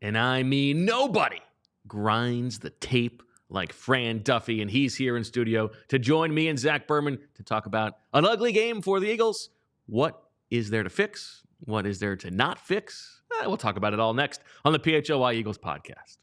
and I mean nobody, grinds the tape like Fran Duffy, and he's here in studio to join me and Zach Berman to talk about an ugly game for the Eagles. What is there to fix? What is there to not fix? We'll talk about it all next on the PHLY Eagles podcast.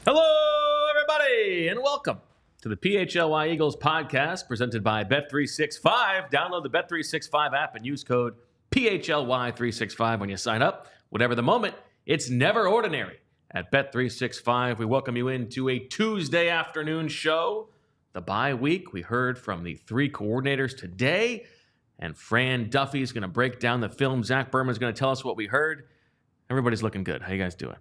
Hello, everybody, and welcome to the PHLY Eagles podcast presented by Bet365. Download the Bet365 app and use code PHLY365 when you sign up. Whatever the moment, it's never ordinary. At Bet365, we welcome you into a Tuesday afternoon show. The bye week, we heard from the three coordinators today, and Fran Duffy is going to break down the film. Zach Berman is going to tell us what we heard. Everybody's looking good. How you guys doing?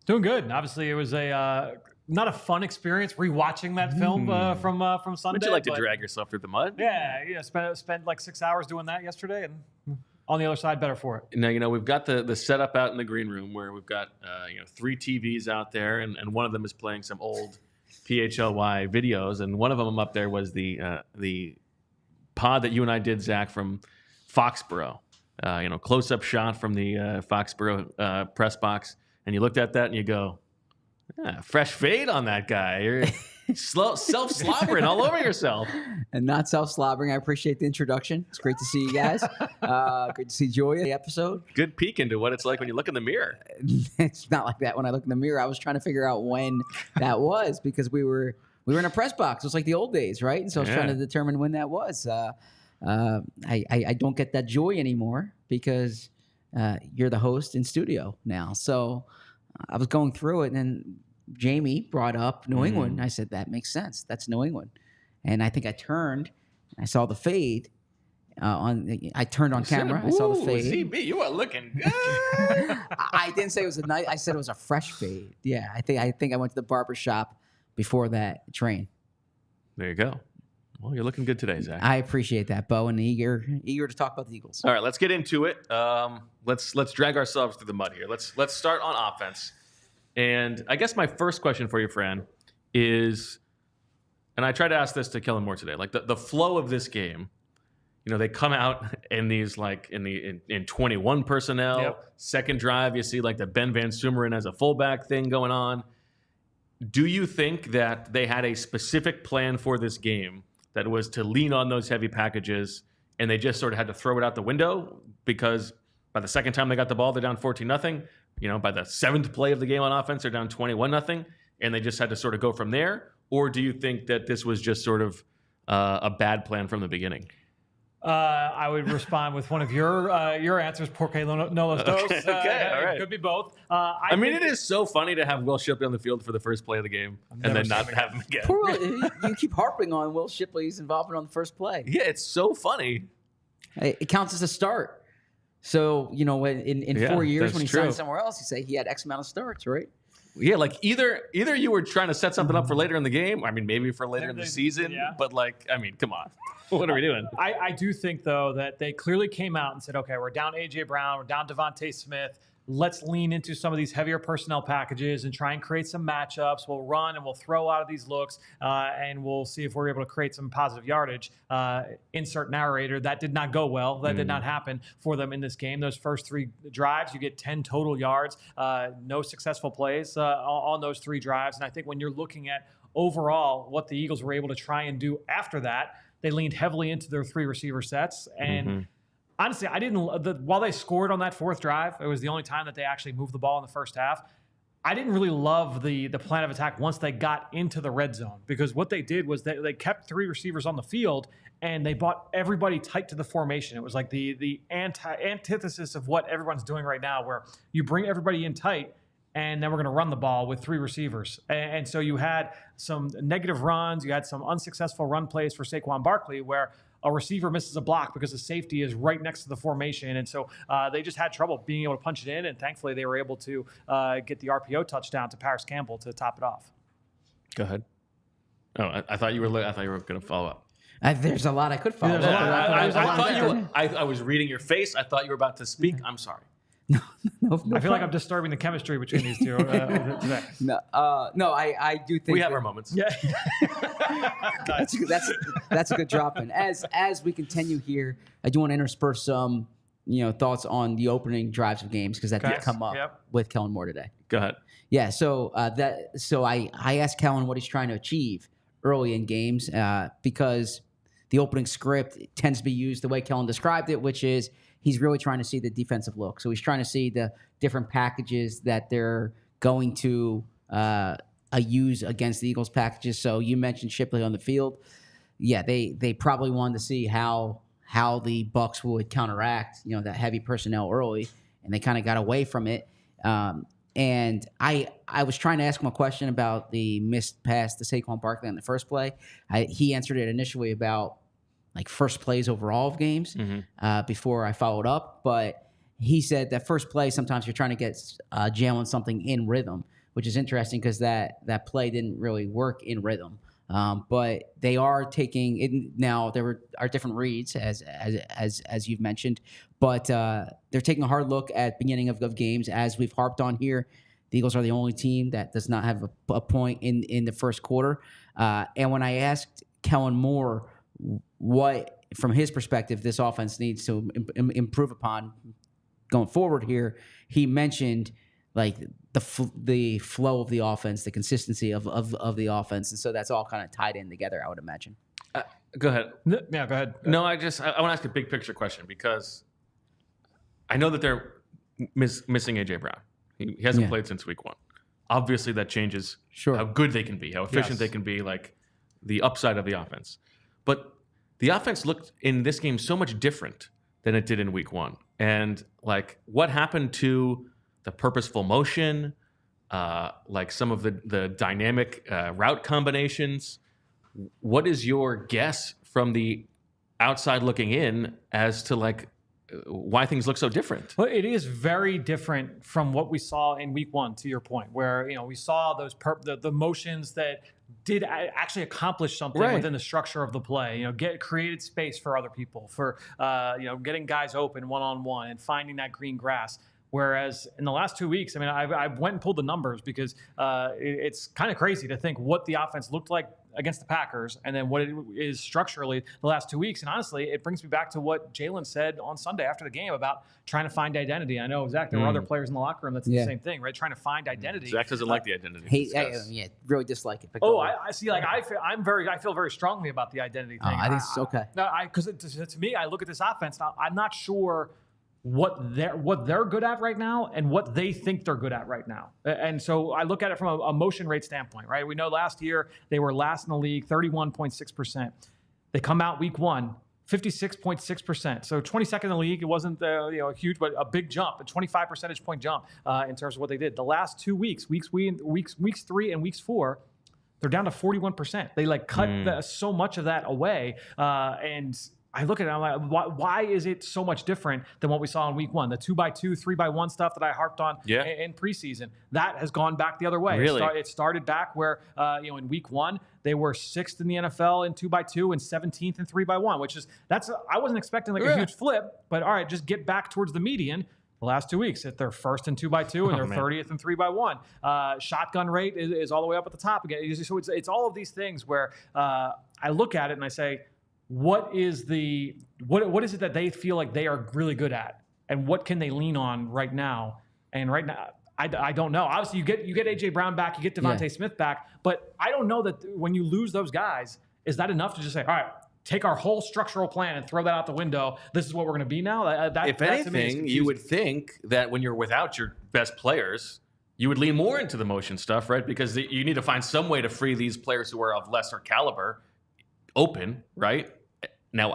Doing good. Obviously, it was a not a fun experience rewatching that film from Sunday. Would you like to drag yourself through the mud? Yeah. Spent like 6 hours doing that yesterday, and on the other side, better for it. Now, we've got the setup out in the green room where we've got three TVs out there, and one of them is playing some old PHLY videos, and one of them up there was the pod that you and I did, Zach, from Foxborough. Close-up shot from the Foxborough press box. And you looked at that and you go, fresh fade on that guy. You're self-slobbering all over yourself. And not self-slobbering. I appreciate the introduction. It's great to see you guys. Great to see Joy in the episode. Good peek into what it's like when you look in the mirror. It's not like that when I look in the mirror. I was trying to figure out when that was because we were in a press box. It was like the old days, right? And so I was trying to determine when that was. I don't get that joy anymore because you're the host in studio now. So I was going through it, and then Jamie brought up New England. I said, that makes sense. That's New England. And I think I turned, and I saw the fade. I turned on camera. I saw the fade. CB, you are looking good. I didn't say it was a night. I said it was a fresh fade. Yeah, I think I went to the barber shop before that train. There you go. Well, you're looking good today, Zach. I appreciate that, Bo, and eager to talk about the Eagles. All right, let's get into it. Let's drag ourselves through the mud here. Let's start on offense. And I guess my first question for you, Fran, is, and I tried to ask this to Kellen Moore today, like the flow of this game. They come out in these in 21 personnel. Yep. Second drive, you see like the Ben Van Sumeren as a fullback thing going on. Do you think that they had a specific plan for this game that was to lean on those heavy packages, and they just sort of had to throw it out the window because by the second time they got the ball, they're down 14-0. By the seventh play of the game on offense, they're down 21-0, and they just had to sort of go from there? Or do you think that this was just sort of a bad plan from the beginning? I would respond with one of your answers, porque no los dos. Okay, all right. It could be both. I mean, it is so funny to have Will Shipley on the field for the first play of the game and then not have him again. Poor, you keep harping on Will Shipley's involvement on the first play. Yeah, it's so funny. It counts as a start. So, in 4 years when he signed somewhere else, you say he had X amount of starts, right? Yeah, like either you were trying to set something up for later in the game. I mean, maybe for later in the season. But come on. What are we doing? I do think, though, that they clearly came out and said, okay, we're down A.J. Brown, we're down DeVonta Smith. Let's lean into some of these heavier personnel packages and try and create some matchups. We'll run and we'll throw out of these looks, and we'll see if we're able to create some positive yardage. Insert narrator. That did not go well. That did not happen for them in this game. Those first three drives, you get 10 total yards. No successful plays on those three drives. And I think when you're looking at overall what the Eagles were able to try and do after that, they leaned heavily into their three receiver sets. And honestly, while they scored on that fourth drive, it was the only time that they actually moved the ball in the first half. I didn't really love the plan of attack once they got into the red zone, because what they did was they kept three receivers on the field and they brought everybody tight to the formation. It was like the antithesis of what everyone's doing right now, where you bring everybody in tight and then we're going to run the ball with 3 receivers. And so you had some negative runs. You had some unsuccessful run plays for Saquon Barkley where a receiver misses a block because the safety is right next to the formation. And so they just had trouble being able to punch it in. And thankfully, they were able to get the RPO touchdown to Paris Campbell to top it off. Go ahead. Oh, I thought you were going to follow up. There's a lot I could follow. I was reading your face. I thought you were about to speak. I'm sorry. No, I feel like I'm disturbing the chemistry between these two today. No, I do think we have our moments. Yeah, that's a good drop in. As we continue here, I do want to intersperse some thoughts on the opening drives of games because that did come up with Kellen Moore today. Go ahead. Yeah, so I asked Kellen what he's trying to achieve early in games because the opening script tends to be used the way Kellen described it, which is he's really trying to see the defensive look. So he's trying to see the different packages that they're going to use against the Eagles packages. So you mentioned Shipley on the field. Yeah, they probably wanted to see how the Bucs would counteract that heavy personnel early, and they kind of got away from it. And I was trying to ask him a question about the missed pass to Saquon Barkley on the first play. He answered it initially about like first plays overall of games before I followed up. But he said that first play, sometimes you're trying to get Jalen something in rhythm, which is interesting because that play didn't really work in rhythm. But they are taking it now. There are different reads as you've mentioned, but they're taking a hard look at beginning of games. As we've harped on here, the Eagles are the only team that does not have a point in the first quarter. And when I asked Kellen Moore what, from his perspective, this offense needs to improve upon going forward here, he mentioned like the flow of the offense, the consistency of the offense, and so that's all kind of tied in together, I would imagine. Go ahead. Yeah, go ahead. No, I want to ask a big picture question because I know that they're missing AJ Brown. He hasn't played since week 1. Obviously, that changes how good they can be, how efficient they can be, like the upside of the offense. But the offense looked in this game so much different than it did in week 1. And like what happened to the purposeful motion, like some of the dynamic route combinations. What is your guess from the outside looking in as to like why things look so different? Well, it is very different from what we saw in week 1, to your point, where we saw those the motions that did actually accomplish something within the structure of the play. Created space for other people, for getting guys open one-on-one and finding that green grass. Whereas in the last 2 weeks, I mean, I went and pulled the numbers because it's kind of crazy to think what the offense looked like against the Packers and then what it is structurally the last 2 weeks. And honestly, it brings me back to what Jalen said on Sunday after the game about trying to find identity. I know, Zach, there were other players in the locker room that's the same thing, right? Trying to find identity. Zach doesn't like the identity. Really dislike it. I see. Like I feel very strongly about the identity thing. I think it's okay. Because to me, I look at this offense now. I'm not sure what they're good at right now and what they think they're good at right now. And so I look at it from a motion rate standpoint, right? We know last year they were last in the league, 31.6%. They come out week 1, 56.6%. So 22nd in the league. It wasn't huge, but a big jump, a 25 percentage point jump in terms of what they did. The last 2 weeks, weeks 3 and weeks 4, they're down to 41%. They cut so much of that away, and I look at it, I'm like, why is it so much different than what we saw in week 1? The 2x2, 3x1 stuff that I harped on in preseason, that has gone back the other way. Really? It started back where, in week 1, they were 6th in the NFL in 2x2 and 17th in 3x1, which is, I wasn't expecting a huge flip, but all right, just get back towards the median. The last 2 weeks, they're 1st in 2x2 and they're 30th in 3x1. Shotgun rate is all the way up at the top again. So it's all of these things where I look at it and I say, what is it that they feel like they are really good at, and what can they lean on right now? And right now, I don't know. Obviously, you get AJ Brown back, you get DeVonta Smith back, but I don't know that when you lose those guys, is that enough to just say, all right, take our whole structural plan and throw that out the window? This is what we're going to be now. If anything, you would think that when you're without your best players, you would lean more into the motion stuff, right? Because you need to find some way to free these players who are of lesser caliber open, right? Now,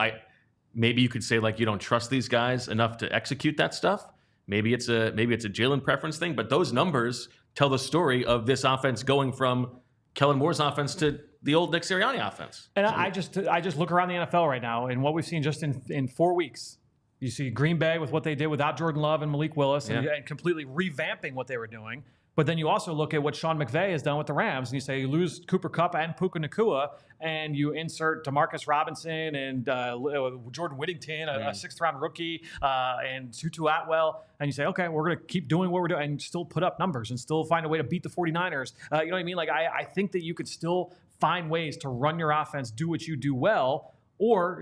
maybe you could say like you don't trust these guys enough to execute that stuff. Maybe it's a Jalen preference thing, but those numbers tell the story of this offense going from Kellen Moore's offense to the old Nick Sirianni offense. And I just look around the NFL right now, and what we've seen just in 4 weeks. You see Green Bay with what they did without Jordan Love and Malik Willis, and completely revamping what they were doing. But then you also look at what Sean McVay has done with the Rams, and you say you lose Cooper Kupp and Puka Nacua, and you insert Demarcus Robinson and Jordan Whittington, a sixth-round rookie, and Tutu Atwell, and you say, okay, we're going to keep doing what we're doing and still put up numbers and still find a way to beat the 49ers. You know what I mean? Like, I think that you could still find ways to run your offense, do what you do well, or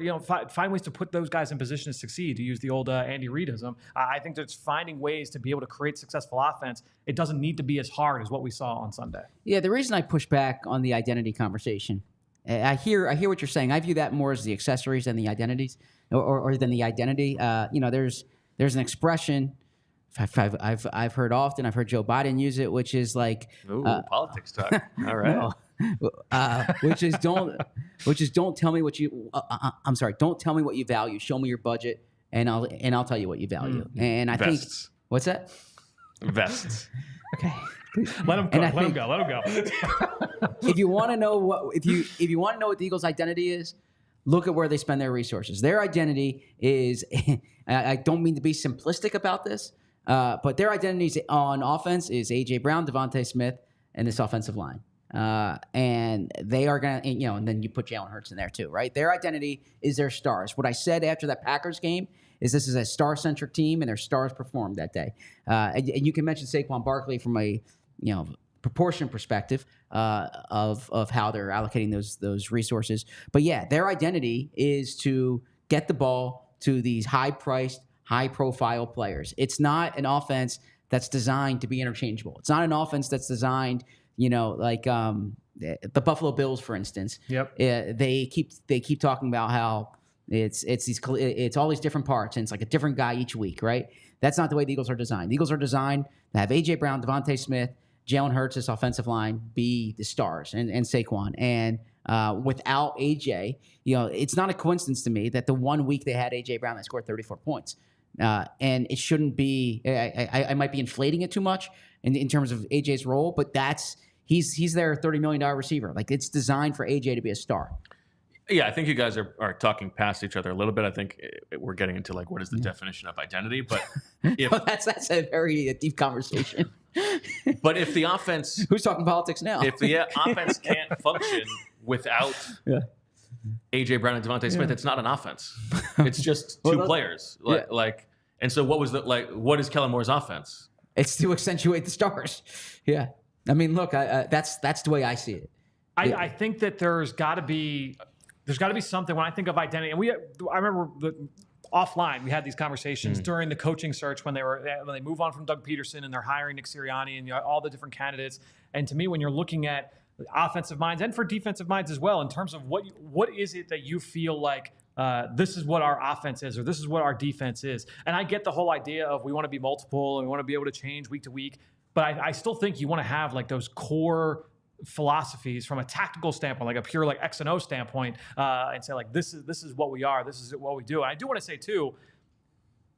find ways to put those guys in position to succeed, to use the old Andy Reidism. I think there's finding ways to be able to create successful offense. It doesn't need to be as hard as what we saw on Sunday. Yeah, the reason I push back on the identity conversation, I hear what you're saying. I view that more as the accessories than the identities, or than the identity. There's an expression I've heard often. I've heard Joe Biden use it, which is like politics talk. All right. Which is don't tell me what you. I'm sorry. Don't tell me what you value. Show me your budget, and I'll tell you what you value. And I think what's that? Vests. Okay. Let him go. If you want to know what the Eagles' identity is, look at where they spend their resources. Their identity is. I don't mean to be simplistic about this, but their identity on offense is A.J. Brown, DeVonta Smith, and this offensive line. And they are going to, and then you put Jalen Hurts in there too, right? Their identity is their stars. What I said after that Packers game is this is a star-centric team, and their stars performed that day. And you can mention Saquon Barkley from a, proportion perspective of how they're allocating those resources. But yeah, their identity is to get the ball to these high-priced, high-profile players. It's not an offense that's designed to be interchangeable. It's not an offense that's designed, like the Buffalo Bills, for instance. Yep. They keep talking about how it's all these different parts, and it's like a different guy each week, right? That's not the way the Eagles are designed. The Eagles are designed to have A.J. Brown, DeVonta Smith, Jalen Hurts, this offensive line, be the stars, and Saquon. And without A.J., it's not a coincidence to me that the 1 week they had A.J. Brown, they scored 34 points. And it shouldn't be. I might be inflating it too much in terms of AJ's role, but he's their $30 million receiver. Like, it's designed for AJ to be a star. Yeah, I think you guys are talking past each other a little bit. I think we're getting into like what is the definition of identity, but if that's a very deep conversation. But if the offense, who's talking politics now? If the offense can't function without A.J. Brown and DeVonta Smith, it's not an offense. It's just two players. And so what is Kellen Moore's offense? It's to accentuate the stars. Yeah. I mean, look, that's the way I see it. I think that there's got to be something when I think of identity. And I remember offline we had these conversations during the coaching search when they move on from Doug Peterson and they're hiring Nick Sirianni and all the different candidates. And to me, when you're looking at offensive minds and for defensive minds as well, in terms of what is it that you feel like this is what our offense is, or this is what our defense is. And I get the whole idea of we want to be multiple and we want to be able to change week to week, but I still think you want to have like those core philosophies from a tactical standpoint, like a pure like X and O standpoint, and say like this is what we are, this is what we do. And I do want to say too,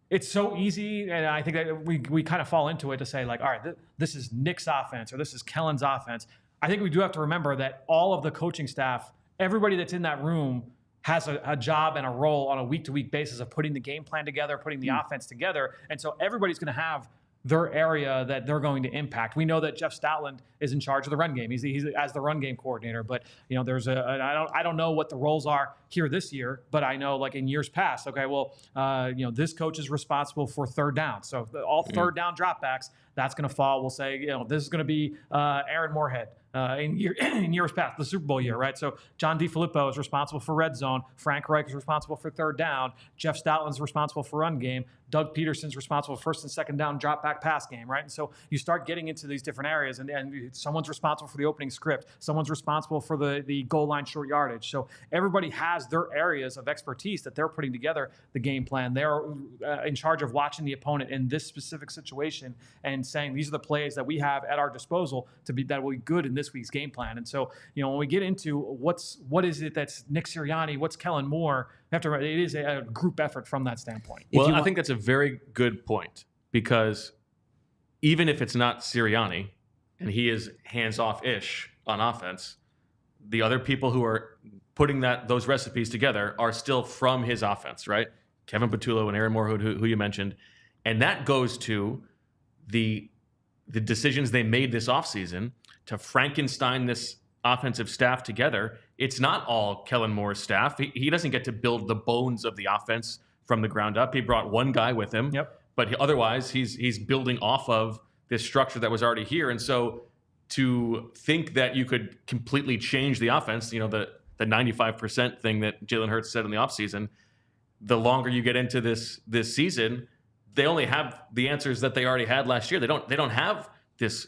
it's so easy, and I think that we kind of fall into it to say like, all right, this is Nick's offense or this is Kellen's offense. I think we do have to remember that all of the coaching staff, everybody that's in that room, has a job and a role on a week-to-week basis of putting the game plan together, putting the offense together. And so everybody's going to have their area that they're going to impact. We know that Jeff Stoutland is in charge of the run game. He's as the run game coordinator. But there's I don't know what the roles are here this year, but I know like in years past. Okay, well, this coach is responsible for third down. So all third down dropbacks, that's going to fall. We'll say this is going to be Aaron Moorhead. In years past, the Super Bowl year, right? So John DeFilippo is responsible for red zone. Frank Reich is responsible for third down. Jeff Stoutland's responsible for run game. Doug Peterson's responsible for first and second down drop back pass game, right? And so you start getting into these different areas, and someone's responsible for the opening script. Someone's responsible for the goal line short yardage. So everybody has their areas of expertise that they're putting together the game plan. They're in charge of watching the opponent in this specific situation and saying these are the plays that we have at our disposal that will be good in this week's game plan. And so, when we get into what is it that's Nick Sirianni, what's Kellen Moore, it is a group effort from that standpoint. Well, I think that's a very good point, because even if it's not Sirianni, and he is hands-off-ish on offense, the other people who are putting those recipes together are still from his offense, right? Kevin Patullo and Aaron Moore, who you mentioned. And that goes to the decisions they made this offseason to Frankenstein this offensive staff together. It's not all Kellen Moore's staff. He doesn't get to build the bones of the offense from the ground up. He brought one guy with him, but otherwise he's building off of this structure that was already here. And so to think that you could completely change the offense, the 95% thing that Jalen Hurts said in the offseason, the longer you get into this season, they only have the answers that they already had last year. They don't have this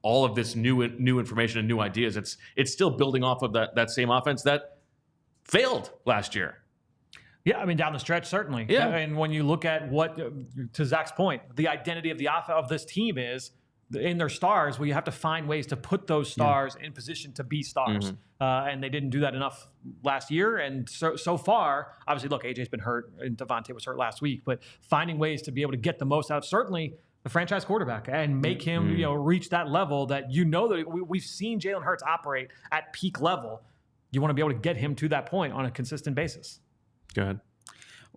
all of this new information and new ideas. It's still building off of that same offense that failed last year. Yeah, I mean, down the stretch, certainly. Yeah. And when you look at what, to Zach's point, the identity of this team is in their stars, well, you have to find ways to put those stars in position to be stars. And they didn't do that enough last year. And so far, obviously, look, AJ's been hurt and DeVonta was hurt last week, but finding ways to be able to get the most out of certainly the franchise quarterback and make him, reach that level that that we've seen Jalen Hurts operate at peak level. You want to be able to get him to that point on a consistent basis. Go ahead.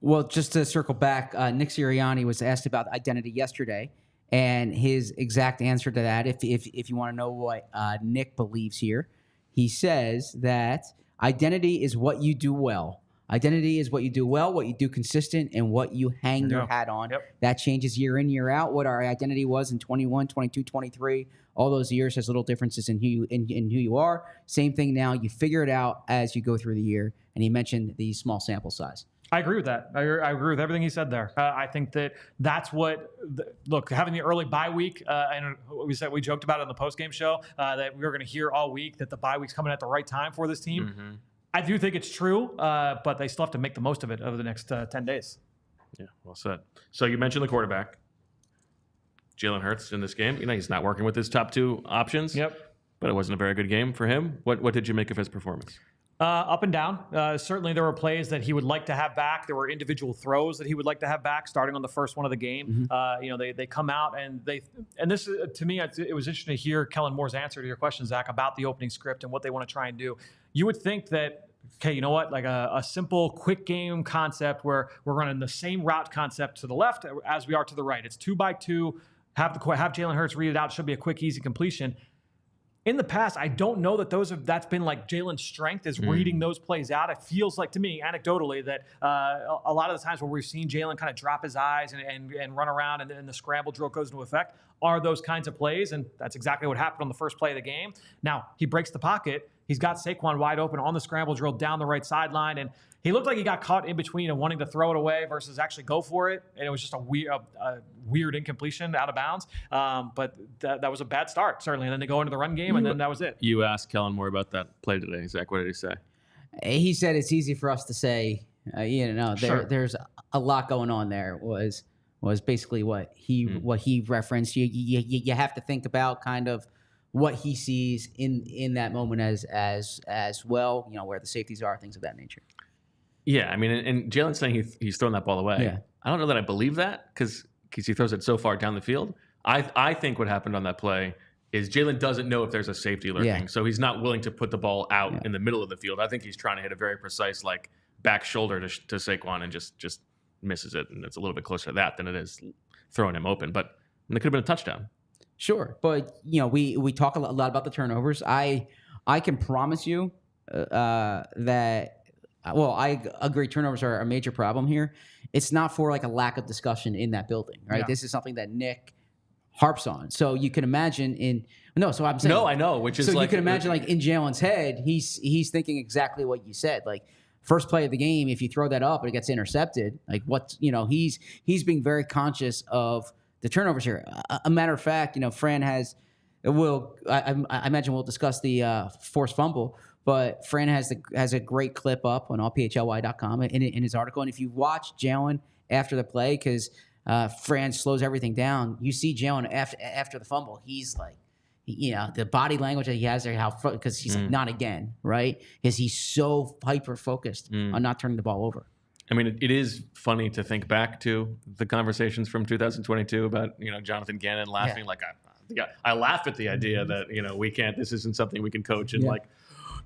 Well, just to circle back, Nick Sirianni was asked about identity yesterday, and his exact answer to that, if you want to know what Nick believes here, he says that identity is what you do well. Identity is what you do well, what you do consistent, and what you hang your hat on. That changes year in, year out. What our identity was in 21, 22, 23, all those years has little differences in who you are. Same thing now. You figure it out as you go through the year. And he mentioned the small sample size. I agree with that. I agree with everything he said there. I think that's what, look, having the early bye week, and we joked about it in the postgame show, that we were going to hear all week that the bye week's coming at the right time for this team. I do think it's true, but they still have to make the most of it over the next 10 days. Yeah, well said. So you mentioned the quarterback, Jalen Hurts, in this game. He's not working with his top two options. But it wasn't a very good game for him. What did you make of his performance? Up and down. Certainly there were plays that he would like to have back. There were individual throws that he would like to have back starting on the first one of the game. They come out and this, to me, it was interesting to hear Kellen Moore's answer to your question, Zach, about the opening script and what they want to try and do. You would think that, okay, you know what, like a simple quick game concept where we're running the same route concept to the left as we are to the right. It's 2x2, have Jalen Hurts read it out. It should be a quick, easy completion. In the past, I don't know that that's been like Jalen's strength is reading those plays out. It feels like to me, anecdotally, that a lot of the times where we've seen Jalen kind of drop his eyes and run around and the scramble drill goes into effect are those kinds of plays. And that's exactly what happened on the first play of the game. Now, he breaks the pocket. He's got Saquon wide open on the scramble drill down the right sideline. And he looked like he got caught in between and wanting to throw it away versus actually go for it. And it was just a weird incompletion out of bounds. But that was a bad start, certainly. And then they go into the run game, and then that was it. You asked Kellen Moore about that play today, Zach. What did he say? He said it's easy for us to say, there's a lot going on there, was basically what he referenced. You have to think about kind of what he sees in that moment as well, where the safeties are, things of that nature. Yeah, I mean, and Jalen's saying he's throwing that ball away. Yeah. I don't know that I believe that because he throws it so far down the field. I think what happened on that play is Jalen doesn't know if there's a safety lurking, so he's not willing to put the ball out in the middle of the field. I think he's trying to hit a very precise back shoulder to Saquon and just misses it, and it's a little bit closer to that than it is throwing him open. But it could have been a touchdown. Sure, but we talk a lot about the turnovers. I can promise you that. Well, I agree. Turnovers are a major problem here. It's not for a lack of discussion in that building, right? Yeah. This is something that Nick harps on. So you can imagine So I'm saying I know. Which is so you can imagine in Jalen's head, he's thinking exactly what you said. First play of the game, if you throw that up and it gets intercepted, he's being very conscious of the turnovers here. A matter of fact, Fran has. I imagine we'll discuss the forced fumble. But Fran has a great clip up on allphly.com in his article. And if you watch Jalen after the play, because Fran slows everything down, you see Jalen after the fumble. He's the body language that he has there, because he's not again, right? Because he's so hyper focused on not turning the ball over. I mean, it is funny to think back to the conversations from 2022 about Jonathan Gannon laughing I laugh at the idea that we can't. This isn't something we can coach and like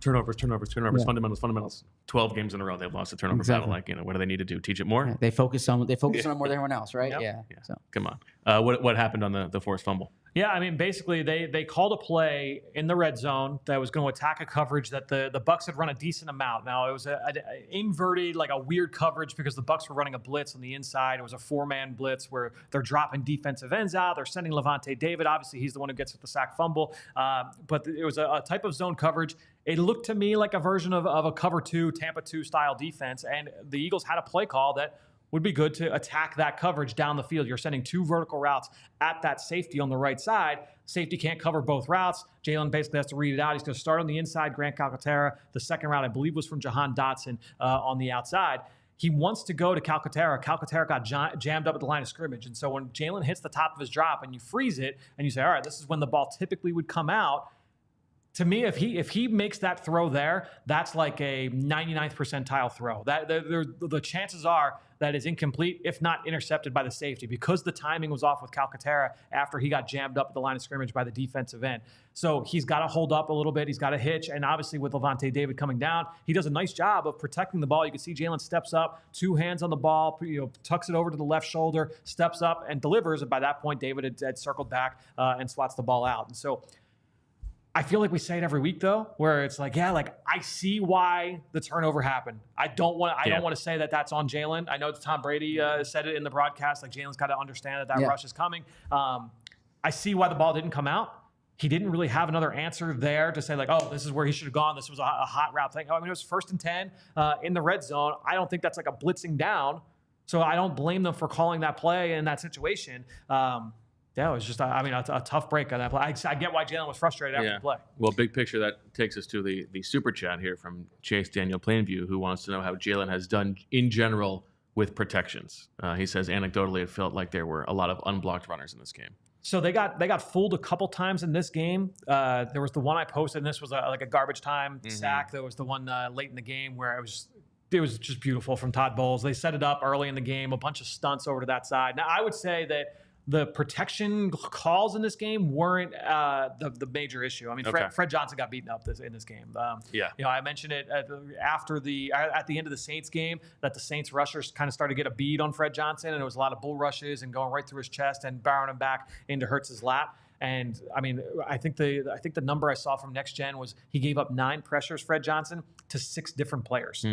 turnovers, fundamentals. 12 games in a row they've lost a turnover battle. Like what do they need to do? Teach it more. Yeah, they focus on it more than everyone else, right? Yep. Yeah. So come on. What happened on the forced fumble? Yeah, I mean, basically, they called a play in the red zone that was going to attack a coverage that the Bucs had run a decent amount. Now, it was an inverted, like a weird coverage because the Bucs were running a blitz on the inside. It was a 4-man blitz where they're dropping defensive ends out. They're sending Levante David. Obviously, he's the one who gets with the sack fumble. But it was a type of zone coverage. It looked to me like a version of a cover 2, Tampa 2 style defense. And the Eagles had a play call that would be good to attack that coverage down the field. You're sending 2 vertical routes at that safety on the right side. Safety can't cover both routes. Jalen basically has to read it out. He's going to start on the inside, Grant Calcaterra. The second route, I believe, was from Jahan Dotson on the outside. He wants to go to Calcaterra. Calcaterra got jammed up at the line of scrimmage. And so when Jalen hits the top of his drop and you freeze it and you say, all right, this is when the ball typically would come out. To me, if he makes that throw there, that's like a 99th percentile throw. The chances are that is incomplete, if not intercepted by the safety, because the timing was off with Calcaterra after he got jammed up at the line of scrimmage by the defensive end. So he's got to hold up a little bit. He's got to hitch. And obviously with Levante David coming down, he does a nice job of protecting the ball. You can see Jalen steps up, 2 hands on the ball, tucks it over to the left shoulder, steps up and delivers. And by that point, David had circled back and swats the ball out. And so I feel like we say it every week though, where it's like, I see why the turnover happened. I don't want to say that that's on Jalen. I know Tom Brady said it in the broadcast, like Jalen's got to understand that rush is coming. I see why the ball didn't come out. He didn't really have another answer there to say like, oh, this is where he should have gone. This was a hot route thing. I mean, it was 1st and 10 in the red zone. I don't think that's like a blitzing down. So I don't blame them for calling that play in that situation. Yeah, it was just, a tough break on that play. I get why Jalen was frustrated after the play. Well, big picture, that takes us to the super chat here from Chase Daniel Plainview, who wants to know how Jalen has done in general with protections. He says, anecdotally, it felt like there were a lot of unblocked runners in this game. So they got fooled a couple times in this game. There was the one I posted, and this was like a garbage time sack. There was the one late in the game where it was just beautiful from Todd Bowles. They set it up early in the game, a bunch of stunts over to that side. Now, I would say that the protection calls in this game weren't the major issue. I mean, Fred Johnson got beaten up in this game. I mentioned it at the end of the Saints game that the Saints rushers kind of started to get a bead on Fred Johnson, and it was a lot of bull rushes and going right through his chest and barreling him back into Hurts' lap. And I mean, I think the number I saw from Next Gen was he gave up 9 pressures, Fred Johnson, to 6 different players.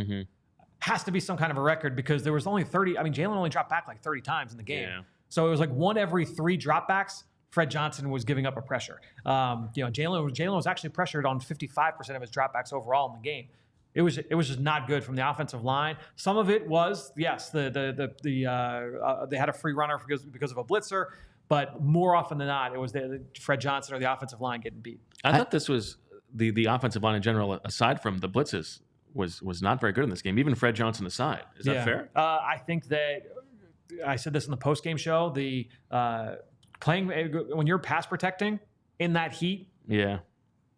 Has to be some kind of a record because there was only 30. I mean, Jalen only dropped back like 30 times in the game. Yeah. So it was like 1 every 3 dropbacks, Fred Johnson was giving up a pressure. Jalen was actually pressured on 55% of his dropbacks overall in the game. It was just not good from the offensive line. Some of it was, yes, they had a free runner because of a blitzer, but more often than not, it was the Fred Johnson or the offensive line getting beat. I thought this was the offensive line in general, aside from the blitzes, was not very good in this game. Even Fred Johnson aside, is that fair? I think that. I said this in the post-game show, the playing when you're pass protecting in that heat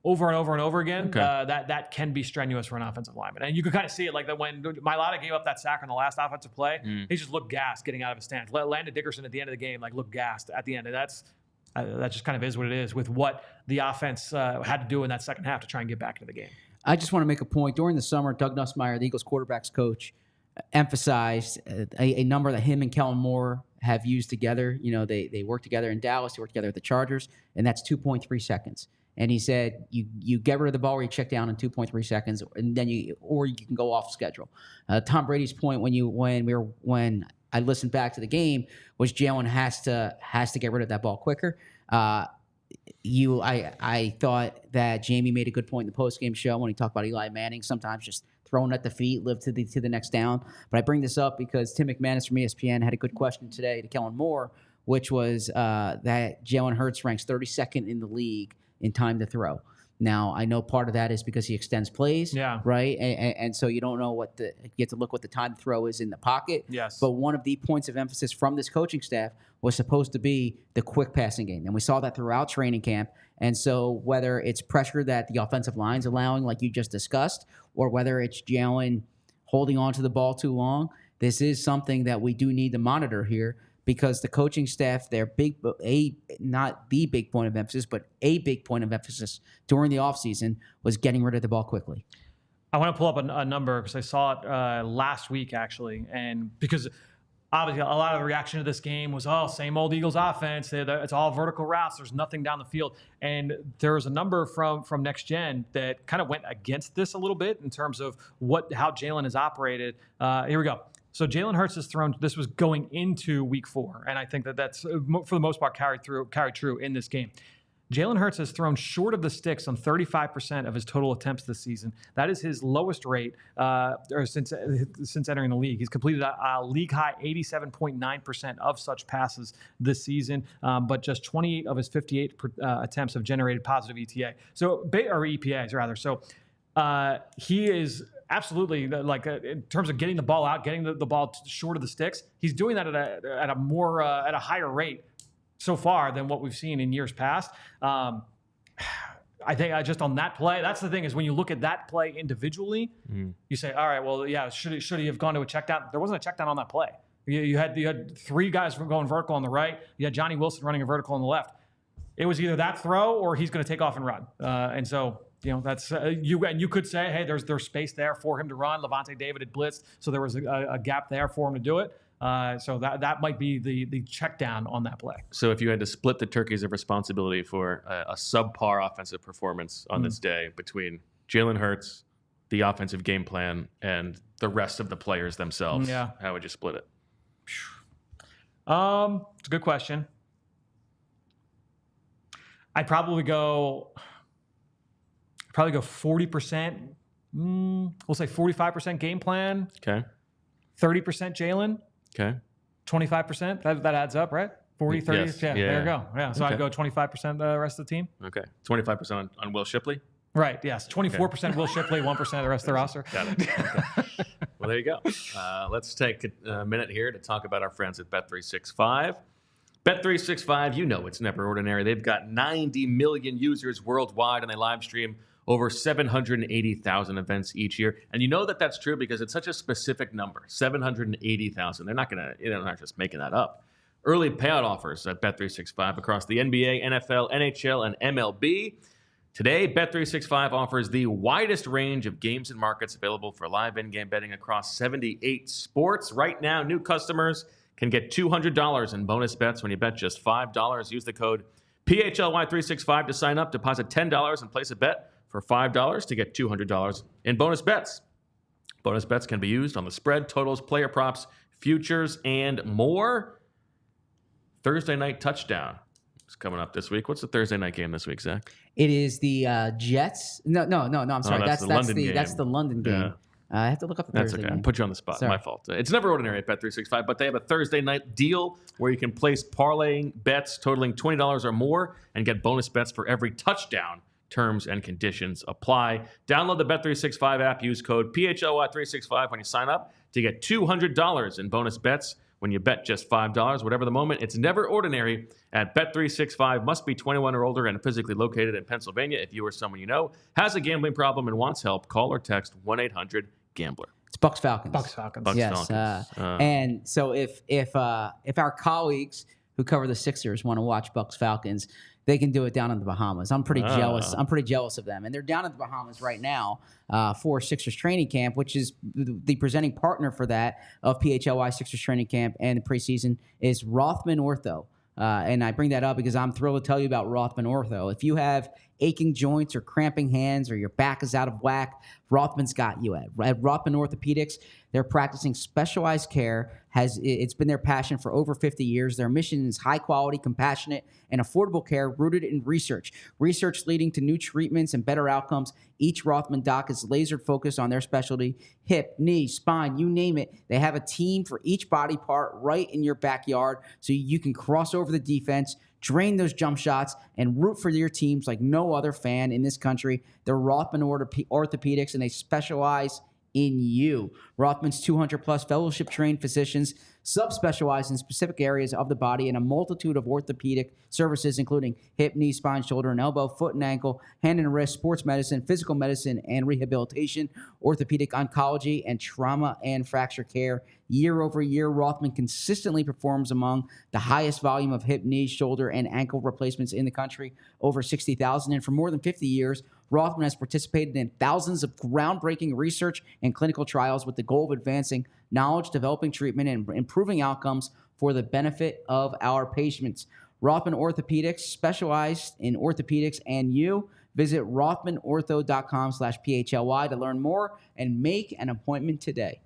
over and over and over again, that can be strenuous for an offensive lineman. And you can kind of see it like that when Mailata gave up that sack on the last offensive play, he just looked gassed getting out of his stance. Landon Dickerson at the end of the game looked gassed at the end. And that just kind of is what it is with what the offense had to do in that second half to try and get back into the game. I just want to make a point. During the summer, Doug Nussmeier, the Eagles quarterbacks coach, emphasized a number that him and Kellen Moore have used together. They work together in Dallas, they work together at the Chargers, and that's 2.3 seconds. And he said, you get rid of the ball where you check down in 2.3 seconds, and then you can go off schedule. Tom Brady's point when I listened back to the game was Jalen has to get rid of that ball quicker. I thought that Jamie made a good point in the post-game show when he talked about Eli Manning sometimes just throwing at the feet, live to the next down. But I bring this up because Tim McManus from ESPN had a good question today to Kellen Moore, which was that Jalen Hurts ranks 32nd in the league in time to throw. Now, I know part of that is because he extends plays, right? And so you don't know you have to look what the time to throw is in the pocket. Yes. But one of the points of emphasis from this coaching staff was supposed to be the quick passing game. And we saw that throughout training camp. And so whether it's pressure that the offensive line's allowing, like you just discussed, or whether it's Jalen holding on to the ball too long, this is something that we do need to monitor here because the coaching staff, not the big point of emphasis, but a big point of emphasis during the offseason was getting rid of the ball quickly. I want to pull up a number because I saw it last week, actually. And because obviously a lot of the reaction to this game was, same old Eagles offense. It's all vertical routes. There's nothing down the field. And there was a number from Next Gen that kind of went against this a little bit in terms of how Jalen has operated. Here we go. So Jalen Hurts has thrown, this was going into week 4. And I think that's, for the most part, carried true in this game. Jalen Hurts has thrown short of the sticks on 35% of his total attempts this season. That is his lowest rate since entering the league. He's completed a league-high 87.9% of such passes this season, but just 28 of his 58 attempts have generated positive ETA. Or EPAs, rather. So he is absolutely, in terms of getting the ball out, getting the ball short of the sticks, he's doing that at a higher rate so far than what we've seen in years past. I think just on that play, that's the thing, is when you look at that play individually, you say, all right, well, yeah, should he have gone to a check down? There wasn't a check down on that play. You had 3 guys going vertical on the right. You had Johnny Wilson running a vertical on the left. It was either that throw or he's going to take off and run. And so, that's you could say, hey, there's space there for him to run. Levante David had blitzed, so there was a gap there for him to do it. So that might be the check down on that play. So if you had to split the turkeys of responsibility for a subpar offensive performance on this day between Jalen Hurts, the offensive game plan, and the rest of the players themselves, how would you split it? It's a good question. I'd probably go 40%. We'll say 45% game plan. Okay. 30% Jalen. Okay. 25%. That adds up, right? 40, 30. Yes. Yeah, there you go. Yeah. So Okay. I'd go 25% the rest of the team. Okay. 25% on Will Shipley? Right. Yes. 24% Will Shipley, 1% of the rest of the roster. Got it. Okay. Well, there you go. Let's take a minute here to talk about our friends at Bet365. Bet365, it's never ordinary. They've got 90 million users worldwide, and they live stream over 780,000 events each year. And you know that that's true because it's such a specific number, 780,000. They're not just making that up. Early payout offers at Bet365 across the NBA, NFL, NHL, and MLB. Today, Bet365 offers the widest range of games and markets available for live in-game betting across 78 sports. Right now, new customers can get $200 in bonus bets when you bet just $5. Use the code PHLY365 to sign up. Deposit $10 and place a bet for $5 to get $200 in bonus bets. Bonus bets can be used on the spread, totals, player props, futures, and more. Thursday night touchdown is coming up this week. What's the Thursday night game this week, Zach? It is the Jets. No. I'm sorry. That's the London game. Yeah. I have to look up the That's Thursday okay. game. I put you on the spot. Sorry. My fault. It's never ordinary at Bet365, but they have a Thursday night deal where you can place parlaying bets totaling $20 or more and get bonus bets for every touchdown. Terms and conditions apply. Download the Bet365 app. Use code PHLY365 when you sign up to get $200 in bonus bets when you bet just $5. Whatever the moment, it's never ordinary at Bet365. Must be 21 or older and physically located in Pennsylvania. If you or someone you know has a gambling problem and wants help, call or text 1-800-GAMBLER. It's Bucks Falcons. Bucks Falcons. Yes. And so if our colleagues who cover the Sixers want to watch Bucks Falcons, they can do it down in the Bahamas. I'm pretty jealous. I'm pretty jealous of them. And they're down in the Bahamas right now for Sixers training camp, which is the presenting partner for that of PHLY Sixers training camp and the preseason is Rothman Ortho. And I bring that up because I'm thrilled to tell you about Rothman Ortho. If you have aching joints or cramping hands or your back is out of whack, Rothman's got you. At Rothman Orthopedics, they're practicing specialized care. It's been their passion for over 50 years. Their mission is high quality, compassionate, and affordable care rooted in research. Research leading to new treatments and better outcomes. Each Rothman doc is laser focused on their specialty: hip, knee, spine, you name it. They have a team for each body part right in your backyard so you can cross over the defense, drain those jump shots, and root for your teams like no other fan in this country. They're Rothman Orthopedics, and they specialize in you. Rothman's 200-plus fellowship-trained physicians subspecialize in specific areas of the body in a multitude of orthopedic services, including hip, knee, spine, shoulder, and elbow, foot and ankle, hand and wrist, sports medicine, physical medicine and rehabilitation, orthopedic oncology, and trauma and fracture care. Year over year, Rothman consistently performs among the highest volume of hip, knee, shoulder, and ankle replacements in the country, over 60,000. And for more than 50 years, Rothman has participated in thousands of groundbreaking research and clinical trials with the goal of advancing knowledge, developing treatment, and improving outcomes for the benefit of our patients. Rothman Orthopedics, specialized in orthopedics and you. Visit rothmanortho.com/PHLY to learn more and make an appointment today.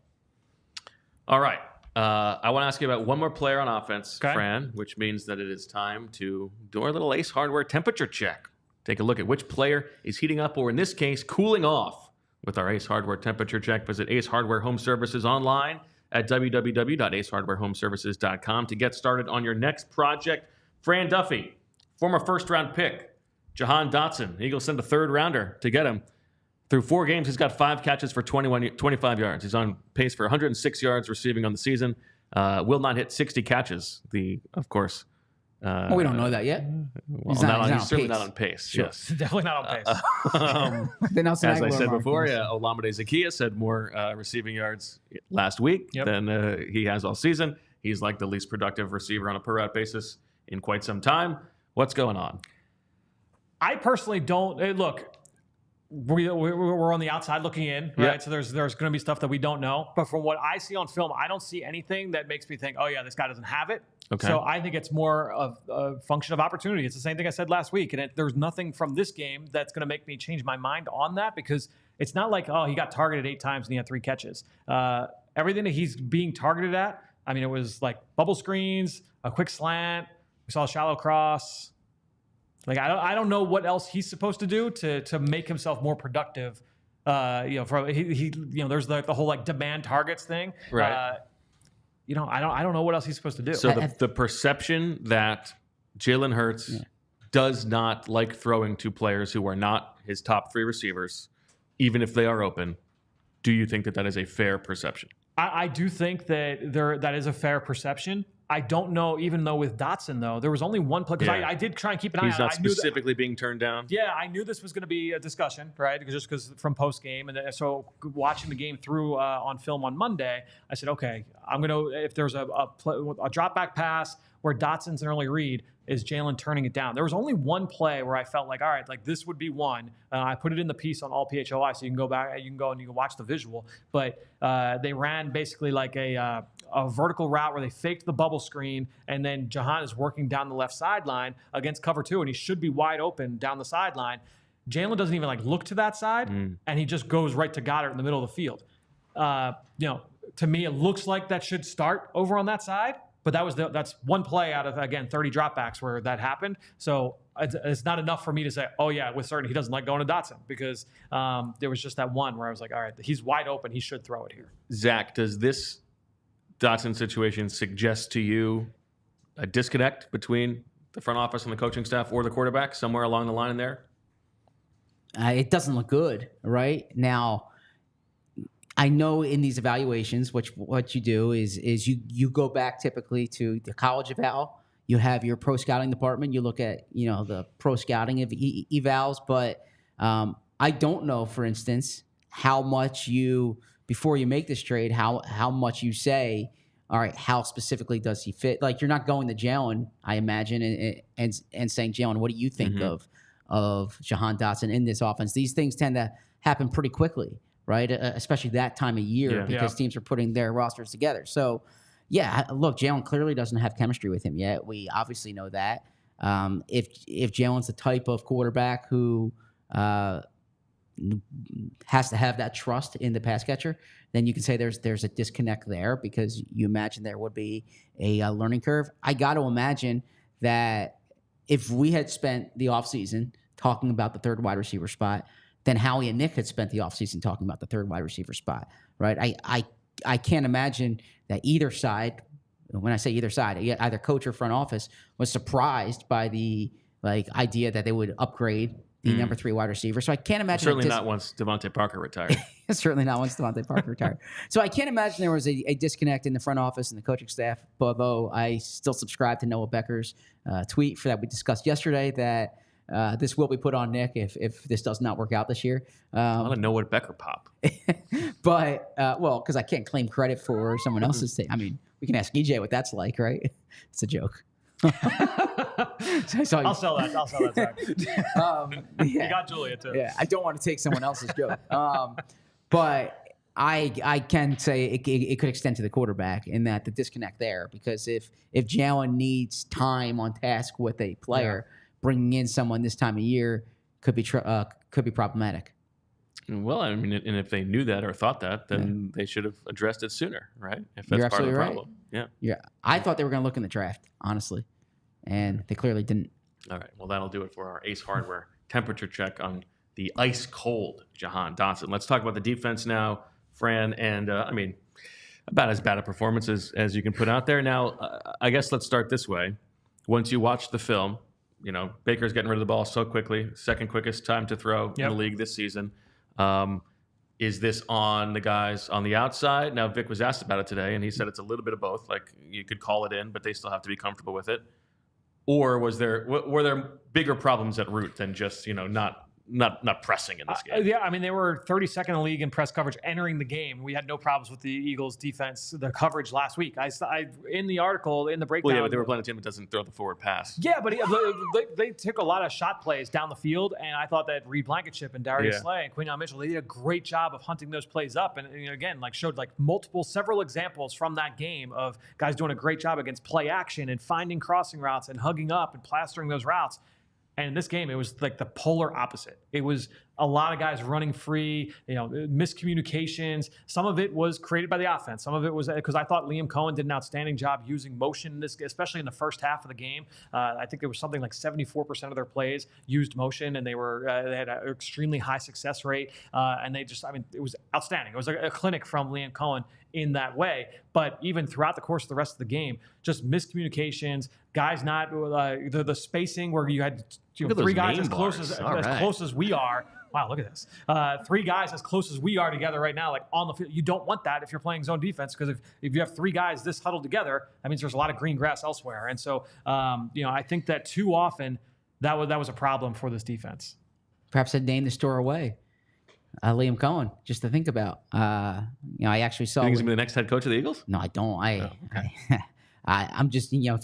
All right. I want to ask you about one more player on offense, Fran, which means that it is time to do our little Ace Hardware temperature check. Take a look at which player is heating up, or in this case, cooling off with our Ace Hardware temperature check. Visit Ace Hardware Home Services online at www.acehardwarehomservices.com to get started on your next project. Fran Duffy, former first-round pick. Jahan Dotson, Eagles sent a third-rounder to get him. Through 4 games, he's got 5 catches for 25 yards. He's on pace for 106 yards receiving on the season. Will not hit 60 catches. Of course. Well, we don't know that yet. Well, he's certainly not on pace. Sure. Yes, definitely not on pace. As I said before, Olamide Zaccheaus had more receiving yards last week than he has all season. He's like the least productive receiver on a per route basis in quite some time. What's going on? I personally don't look. We're on the outside looking in, right? Yeah. So there's going to be stuff that we don't know. But from what I see on film, I don't see anything that makes me think, oh, yeah, this guy doesn't have it. Okay. So I think it's more of a function of opportunity. It's the same thing I said last week. And there's nothing from this game that's going to make me change my mind on that, because it's not like, oh, he got targeted 8 times and he had 3 catches. Everything that he's being targeted at, I mean, it was like bubble screens, a quick slant. We saw a shallow cross. Like, I don't know what else he's supposed to do to make himself more productive. There's the whole like demand targets thing. Right. I don't know what else he's supposed to do. So the perception that Jalen Hurts does not like throwing to players who are not his top 3 receivers, even if they are open. Do you think that is a fair perception? I do think that is a fair perception. I don't know, even though with Dotson, though, there was only one play. Because I did try and keep an eye on it. He's not specifically being turned down? Yeah, I knew this was going to be a discussion, right? Because from post-game. And so watching the game through on film on Monday, I said, okay, I'm going to, if there's a drop-back pass where Dotson's an early read, is Jalen turning it down? There was only one play where I felt like, all right, like this would be one. I put it in the piece on all PHLY, so you can go back, you can go and you can watch the visual. But they ran basically like a vertical route where they faked the bubble screen, and then Jahan is working down the left sideline against cover 2, and he should be wide open down the sideline. Jalen doesn't even like look to that side, and he just goes right to Goddard in the middle of the field. To me, it looks like that should start over on that side. But that's one play out of, again, 30 dropbacks where that happened. So it's not enough for me to say, oh, yeah, with certainty he doesn't like going to Dotson, because there was just that one where I was like, all right, he's wide open. He should throw it here. Zach, does this Dotson situation suggest to you a disconnect between the front office and the coaching staff or the quarterback somewhere along the line in there? It doesn't look good, right? Now, I know in these evaluations, what you do is you go back typically to the college eval. You have your pro scouting department. You look at the pro scouting of evals, but I don't know, for instance, how much before you make this trade, how much you say, all right, how specifically does he fit? Like, you're not going to Jalen, I imagine, and saying, Jalen, what do you think of Jahan Dotson in this offense? These things tend to happen pretty quickly, right? Especially that time of year, because teams are putting their rosters together. So, look, Jalen clearly doesn't have chemistry with him yet. We obviously know that. If Jalen's the type of quarterback who has to have that trust in the pass catcher, then you can say there's a disconnect there, because you imagine there would be a learning curve. I got to imagine that if we had spent the offseason talking about the 3rd wide receiver spot, then Howie and Nick had spent the offseason talking about the 3rd wide receiver spot, right? I can't imagine that either side, when I say either side, either coach or front office, was surprised by the idea that they would upgrade the number 3 wide receiver. So I can't imagine. Certainly not once DeVonta Parker retired. Certainly not once DeVonta Parker retired. So I can't imagine there was a disconnect in the front office and the coaching staff. Although I still subscribe to Noah Becker's tweet for that we discussed yesterday that this will be put on Nick if this does not work out this year. I want to know what Becker pop. But well, because I can't claim credit for someone else's thing. I mean, we can ask EJ what that's like, right? It's a joke. I'll sell that. Yeah. You got Julia too. Yeah, I don't want to take someone else's joke. But I can say it could extend to the quarterback in that the disconnect there, because if Jalen needs time on task with a player, bringing in someone this time of year could be problematic. Well, I mean, and if they knew that or thought that, then they should have addressed it sooner, right? If that's You're part of the absolutely problem. Yeah. Yeah. I thought they were going to look in the draft, honestly, and they clearly didn't. All right. Well, that'll do it for our Ace Hardware temperature check on the ice cold Jahan Dotson. Let's talk about the defense now, Fran. And I mean, about as bad a performance as you can put out there. Now, I guess let's start this way. Once you watch the film, you know, Baker's getting rid of the ball so quickly, second quickest time to throw in the league this season. Is this on the guys on the outside? Now, Vic was asked about it today, and he said it's a little bit of both. Like, you could call it in, but they still have to be comfortable with it. Or were there bigger problems at root than just, you know, not pressing in this game? Yeah, I mean, they were 32nd in the league in press coverage entering the game. We had no problems with the Eagles' defense, the coverage last week. I in the article, in the breakdown. Well, yeah, but they were playing a team that doesn't throw the forward pass. Yeah, but they took a lot of shot plays down the field, and I thought that Reed Blankenship and Darius Slay and Quinyon Mitchell, they did a great job of hunting those plays up. And you know, again, like showed like several examples from that game of guys doing a great job against play action and finding crossing routes and hugging up and plastering those routes. And in this game, it was like the polar opposite. It was a lot of guys running free, you know, miscommunications. Some of it was created by the offense. Some of it was because I thought Liam Cohen did an outstanding job using motion in this, especially in the first half of the game. I think there was something like 74% of their plays used motion, and they had an extremely high success rate. And they just, I mean, it was outstanding. It was a clinic from Liam Cohen in that way. But even throughout the course of the rest of the game, just miscommunications, guys not the spacing where you had three guys as close as we are. Wow, look at this. 3 guys as close as we are together right now, like on the field. You don't want that if you're playing zone defense, because if you have 3 guys this huddled together, that means there's a lot of green grass elsewhere. And so, you know, I think that too often that was a problem for this defense. Perhaps I'd name the store away. Liam Cohen, just to think about. You know, I actually saw. You think he's going to be the next head coach of the Eagles? No, I don't. I'm just, you know,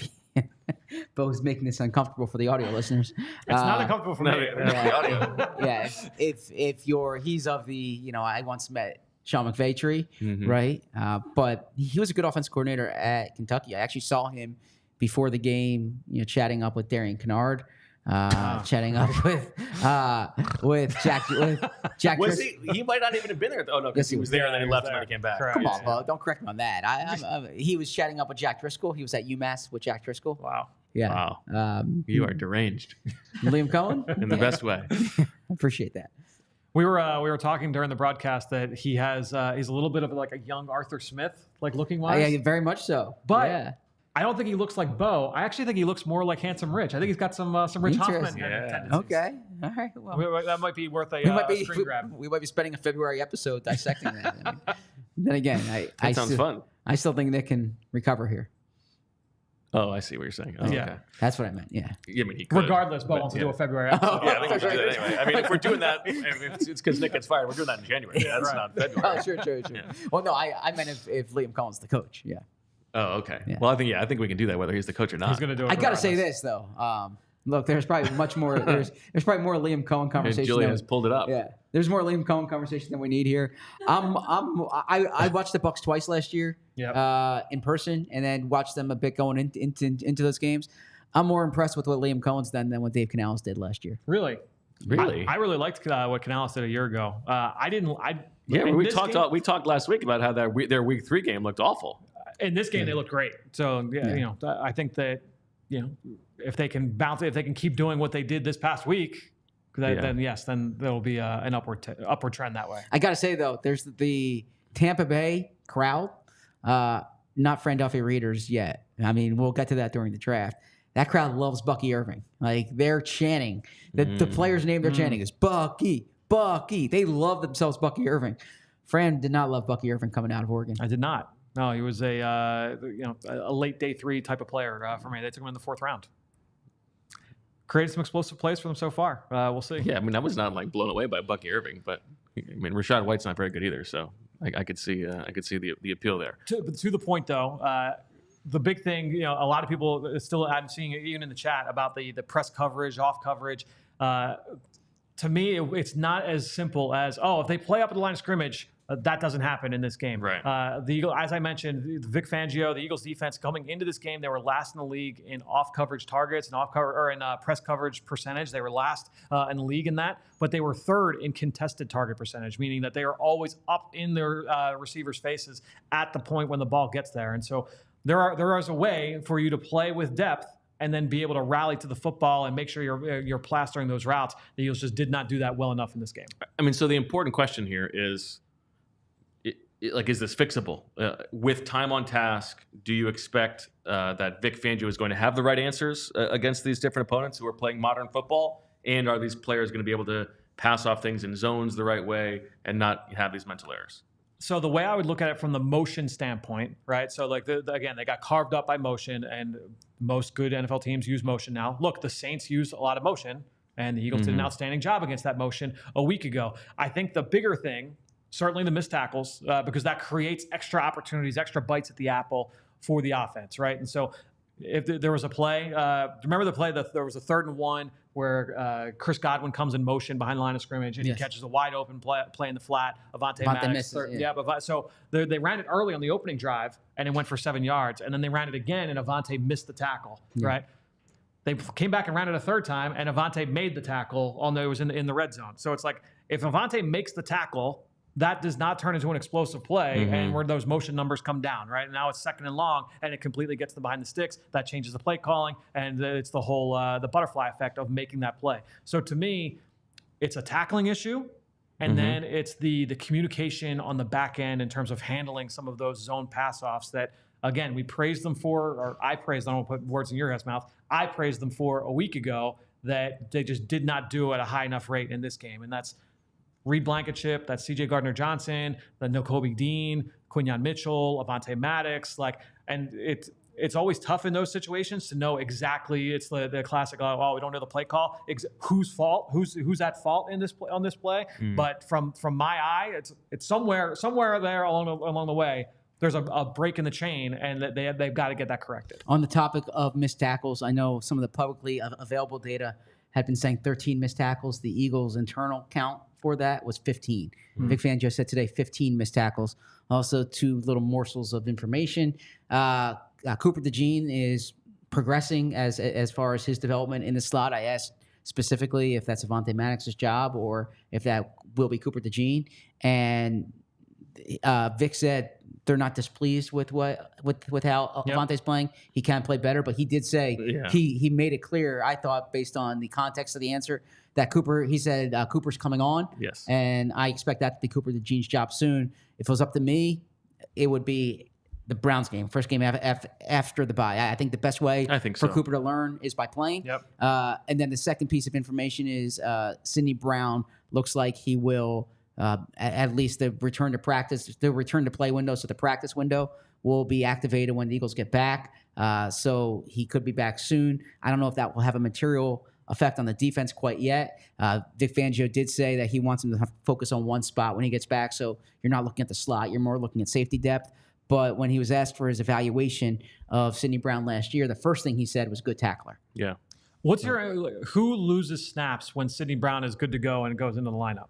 Bo's making this uncomfortable for the audio listeners. It's not uncomfortable for me. The audio. Yeah, he's of the, you know, I once met Sean McVay tree, right? But he was a good offensive coordinator at Kentucky. I actually saw him before the game, you know, chatting up with Darian Kennard. Chatting up with Jack. Was he might not even have been there. Oh no, because he was there and then he left and then he came back. Correct. Come on, Bo, don't correct me on that. He was chatting up with Jack Driscoll. He was at UMass with Jack Driscoll. Wow. Yeah. Wow. You are deranged. Liam Cohen? In the best way. I appreciate that. We were talking during the broadcast that he has he's a little bit of like a young Arthur Smith, like looking wise. Yeah, very much so. But yeah. I don't think he looks like Bo. I actually think he looks more like Handsome Rich. I think he's got some Rich Hoffman tendencies. Okay. All right. Well, that might be worth a string grab. We might be spending a February episode dissecting that. I mean, then again, that sounds fun. I still think Nick can recover here. Oh, I see what you're saying. Oh, yeah. Okay. That's what I meant. Yeah. I mean, he could, regardless, Bo wants to do a February episode. Yeah, I think we should do that anyway. I mean, if we're doing that, it's because Nick gets fired. We're doing that in January. Yeah, that's not February. Oh, sure. Yeah. Well, no, I meant if Liam Cohen's the coach. Yeah. Oh, okay. Yeah. Well, I think we can do that whether he's the coach or not. He's going to do it. I got to say this though. Look, there's probably much more. There's probably more Liam Cohen conversation. Julia has pulled it up. Yeah, there's more Liam Cohen conversation than we need here. I watched the Bucs twice last year. In person, and then watched them a bit going into those games. I'm more impressed with what Liam Cohen's done than what Dave Canales did last year. Really? I really liked what Canales did a year ago. We talked last week about how their week 3 game looked awful. In this game, they looked great. So you know, I think that, you know, if they can keep doing what they did this past week, then there will be an upward trend that way. I got to say though, there's the Tampa Bay crowd, not Fran Duffy readers yet. I mean, we'll get to that during the draft. that crowd loves Bucky Irving. Like they're chanting. The player's name they're chanting is Bucky, Bucky. They love themselves Bucky Irving. Fran did not love Bucky Irving coming out of Oregon. I did not. No, he was a late day 3 type of player for me. They took him in the 4th round. Created some explosive plays for them so far. We'll see. Yeah, I mean, I was not like blown away by Bucky Irving, but I mean, Rachaad White's not very good either. So I could see the appeal there. To the point though, the big thing, a lot of people still, I'm seeing it even in the chat about the press coverage, off coverage. To me, it's not as simple as, if they play up at the line of scrimmage, that doesn't happen in this game. Right. The Eagles, as I mentioned, Vic Fangio, the Eagles defense coming into this game, they were last in the league in off coverage targets and in press coverage percentage. They were last in the league in that, but they were 3rd in contested target percentage, meaning that they are always up in their receivers' faces at the point when the ball gets there. And so there is a way for you to play with depth and then be able to rally to the football and make sure you're plastering those routes. The Eagles just did not do that well enough in this game. I mean, so the important question here is, is this fixable? With time on task, do you expect that Vic Fangio is going to have the right answers against these different opponents who are playing modern football? And are these players going to be able to pass off things in zones the right way and not have these mental errors? So the way I would look at it from the motion standpoint, right? So like again, they got carved up by motion, and most good NFL teams use motion now. Look, the Saints use a lot of motion, and the Eagles did an outstanding job against that motion a week ago. I think the bigger thing, certainly the missed tackles, because that creates extra opportunities, extra bites at the apple for the offense, right? And so if there was a play, remember the play that there was a 3rd and 1 where Chris Godwin comes in motion behind the line of scrimmage and he catches a wide open play in the flat. Avonte Maddox. So they ran it early on the opening drive and it went for 7 yards, and then they ran it again and Avonte missed the tackle, right? They came back and ran it a 3rd time and Avonte made the tackle, although it was in the red zone. So it's like if Avonte makes the tackle, that does not turn into an explosive play, and where those motion numbers come down, right? And now it's 2nd and long, and it completely gets them behind the sticks. That changes the play calling, and it's the whole the butterfly effect of making that play. So to me, it's a tackling issue, and then it's the communication on the back end in terms of handling some of those zone pass-offs that, again, we praised them for, or I praised them, I don't want to put words in your guys' mouth, I praised them for a week ago that they just did not do at a high enough rate in this game, and that's Reed Blankenship, that's CJ Gardner-Johnson, the Nakobe Dean, Quinyon Mitchell, Avonte Maddox, and it's always tough in those situations to know exactly. It's the classic, we don't know the play call. Whose fault? Who's at fault in this play, on this play? But from my eye, it's somewhere there along the way. There's a break in the chain, and they've got to get that corrected. On the topic of missed tackles, I know some of the publicly available data had been saying 13 missed tackles. The Eagles' internal count for that was 15. Vic Fangio said today 15 missed tackles. Also, 2 little morsels of information. Cooper DeJean is progressing as far as his development in the slot. I asked specifically if that's Avonte Maddox's job or if that will be Cooper DeJean. And Vic said they're not displeased with how Avonte's playing. He can play better, but he did say he made it clear, I thought, based on the context of the answer, that he said Cooper's coming on. Yes. And I expect that to be Cooper DeJean's job soon. If it was up to me, it would be the Browns game, first game after the bye. I think the best way for Cooper to learn is by playing. Yep. And then the second piece of information is Sidney Brown looks like he will at least the return to practice, the return to play window, so the practice window will be activated when the Eagles get back. So he could be back soon. I don't know if that will have a material effect on the defense quite yet. Vic Fangio did say that he wants him to have to focus on one spot when he gets back, so you're not looking at the slot, you're more looking at safety depth. But when he was asked for his evaluation of Sidney Brown last year, the first thing he said was good tackler. Yeah. Who loses snaps when Sidney Brown is good to go and goes into the lineup?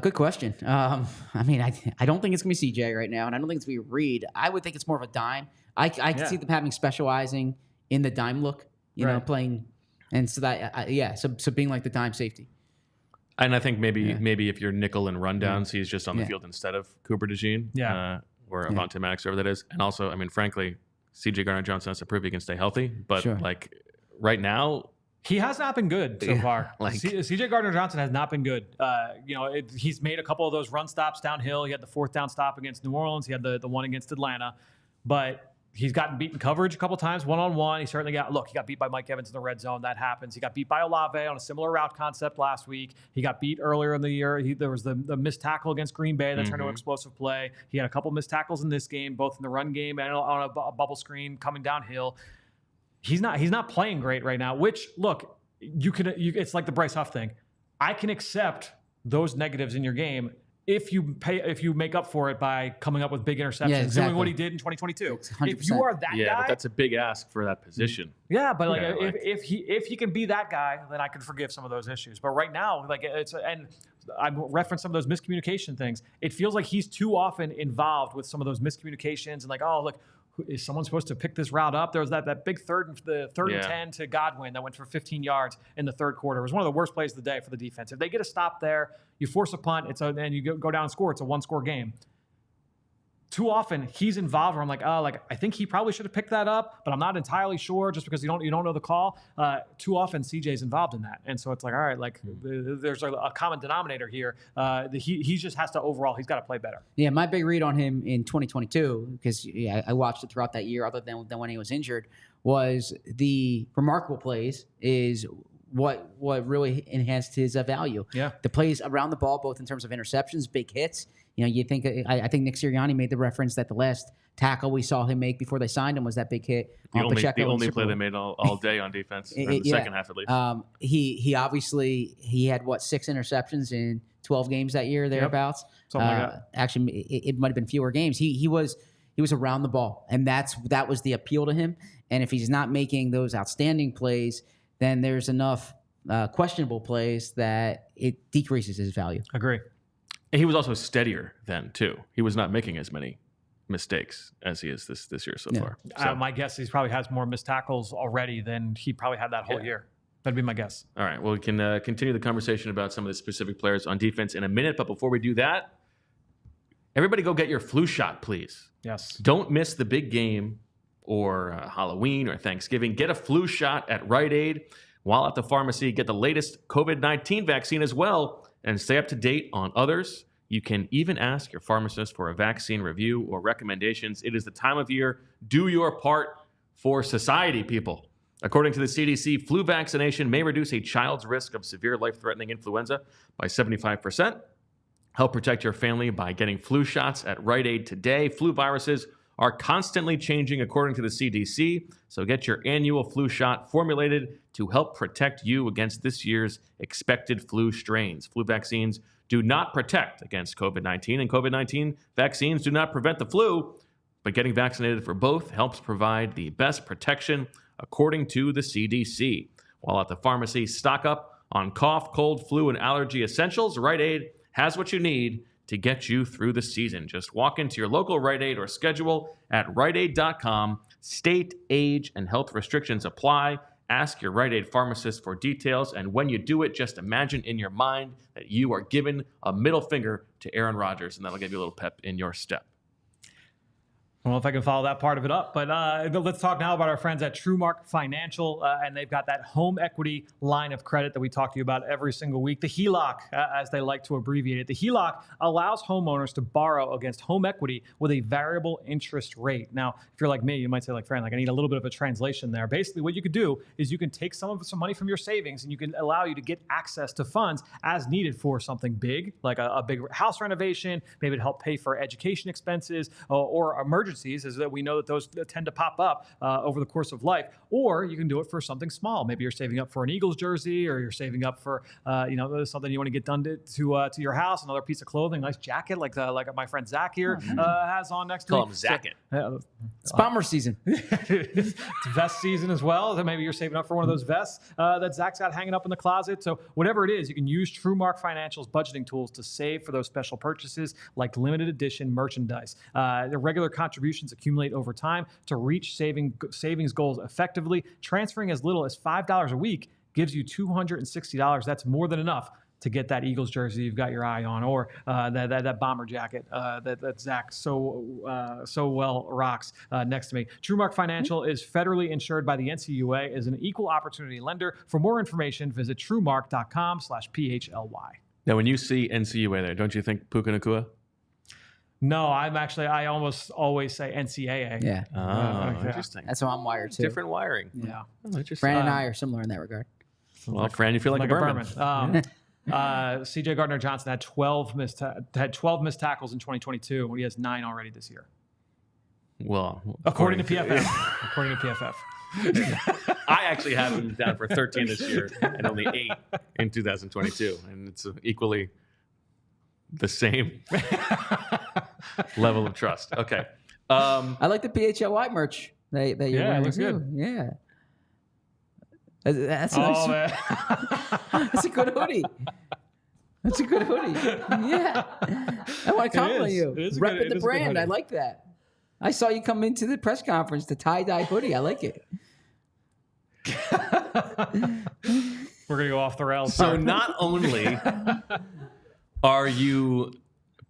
Good question. I mean, I don't think it's going to be CJ right now, and I don't think it's going to be Reed. I would think it's more of a dime. I can see them having specializing in the dime look, you know, playing. And so that, so being like the dime safety. And I think maybe if you're nickel and rundowns, he's just on the field instead of Cooper DeJean, or Avonte Maddox, whoever that is. And also, I mean, frankly, CJ Gardner-Johnson has to prove he can stay healthy. But like right now, he has not been good so far. CJ Gardner-Johnson has not been good. He's made a couple of those run stops downhill. He had the 4th down stop against New Orleans. He had the one against Atlanta. But He's gotten beat in coverage a couple times, one-on-one. He got beat by Mike Evans in the red zone. That happens. He got beat by Olave on a similar route concept last week. He got beat earlier in the year. There was the missed tackle against Green Bay that turned into an explosive play. He had a couple missed tackles in this game, both in the run game and on a bubble screen coming downhill. He's not playing great right now, which, look, it's like the Bryce Huff thing. I can accept those negatives in your game if you make up for it by coming up with big interceptions, doing what he did in 2022. 100%. If you are that guy, but that's a big ask for that position. Yeah, but if he can be that guy, then I can forgive some of those issues. But right now, and I referenced some of those miscommunication things. It feels like he's too often involved with some of those miscommunications and look, is someone supposed to pick this route up? There was that big third and 10 to Godwin that went for 15 yards in the third quarter. It was one of the worst plays of the day for the defense. If they get a stop there, you force a punt, and you go down and score. It's a one-score game. Too often he's involved where I'm like, I think he probably should have picked that up, but I'm not entirely sure just because you don't know the call. Too often CJ's involved in that. And so it's like, all right, there's a common denominator here. He just has to overall, he's got to play better. Yeah, my big read on him in 2022, because I watched it throughout that year other than when he was injured, was the remarkable plays is what really enhanced his value. Yeah. The plays around the ball, both in terms of interceptions, big hits. You think I think Nick Sirianni made the reference that the last tackle we saw him make before they signed him was that big hit. The only play they made all day on defense, in the second half at least. He obviously had 6 interceptions in 12 games that year thereabouts. Yep. Something like that. Actually, it might have been fewer games. He was around the ball, and that was the appeal to him. And if he's not making those outstanding plays, then there's enough questionable plays that it decreases his value. Agree. And he was also steadier then too. He was not making as many mistakes as he is this year so far. So. My guess is he probably has more missed tackles already than he probably had that whole year. That'd be my guess. All right. Well, we can continue the conversation about some of the specific players on defense in a minute. But before we do that, everybody go get your flu shot, please. Yes. Don't miss the big game or Halloween or Thanksgiving. Get a flu shot at Rite Aid. While at the pharmacy, get the latest COVID-19 vaccine as well and stay up to date on others. You can even ask your pharmacist for a vaccine review or recommendations. It is the time of year. Do your part for society, people. According to the CDC, flu vaccination may reduce a child's risk of severe life-threatening influenza by 75%. Help protect your family by getting flu shots at Rite Aid today. Flu viruses are constantly changing according to the CDC, so get your annual flu shot formulated to help protect you against this year's expected flu strains. Flu vaccines do not protect against COVID-19, and COVID-19 vaccines do not prevent the flu, but getting vaccinated for both helps provide the best protection according to the CDC. While at the pharmacy, stock up on cough, cold, flu, and allergy essentials. Rite Aid has what you need to get you through the season. Just walk into your local Rite Aid or schedule at riteaid.com. State, age, and health restrictions apply. Ask your Rite Aid pharmacist for details, and when you do it, just imagine in your mind that you are giving a middle finger to Aaron Rodgers, and that'll give you a little pep in your step. I don't know if I can follow that part of it up, but let's talk now about our friends at TrueMark Financial, and they've got that home equity line of credit that we talk to you about every single week, the HELOC, as they like to abbreviate it. The HELOC allows homeowners to borrow against home equity with a variable interest rate. Now, if you're like me, you might say, Fran, I need a little bit of a translation there. Basically, what you could do is you can take some money from your savings, and you can allow you to get access to funds as needed for something big, like a big house renovation, maybe to help pay for education expenses or emergencies, is that we know that those tend to pop up over the course of life. Or you can do it for something small. Maybe you're saving up for an Eagles jersey, or you're saving up for something you want to get done to your house, another piece of clothing, nice jacket like my friend Zach here has on next Call week. him Zacket. It's bomber season. It's vest season as well. So maybe you're saving up for one of those vests that Zach's got hanging up in the closet. So whatever it is, you can use TrueMark Financial's budgeting tools to save for those special purchases like limited edition merchandise. The regular contributions accumulate over time to reach savings goals effectively. Transferring as little as $5 a week gives you $260. That's more than enough to get that Eagles jersey you've got your eye on, or that bomber jacket that Zach so well rocks next to me. TrueMark Financial is federally insured by the NCUA, is an equal opportunity lender. For more information, visit truemark.com/PHLY. Now, when you see NCUA there, don't you think Puka Nacua? No, I almost always say NCAA. Yeah. Oh, interesting. That's how I'm wired too. Different wiring. Yeah. Oh, interesting. Fran and I are similar in that regard. Well, Fran, you feel like a Berman. CJ Gardner-Johnson had 12 missed tackles in 2022, and he has 9 already this year. Well, according to PFF. According to PFF. I actually have him down for 13 this year and only 8 in 2022, and it's equally the same level of trust. Okay. I like the PHLY merch that you're wearing looks too. good. Yeah. That's nice. Man. That's a good hoodie. That's a good hoodie. Yeah. I want to compliment you. Repping the brand. I like that. I saw you come into the press conference, the tie-dye hoodie. I like it. We're going to go off the rails. So not only are you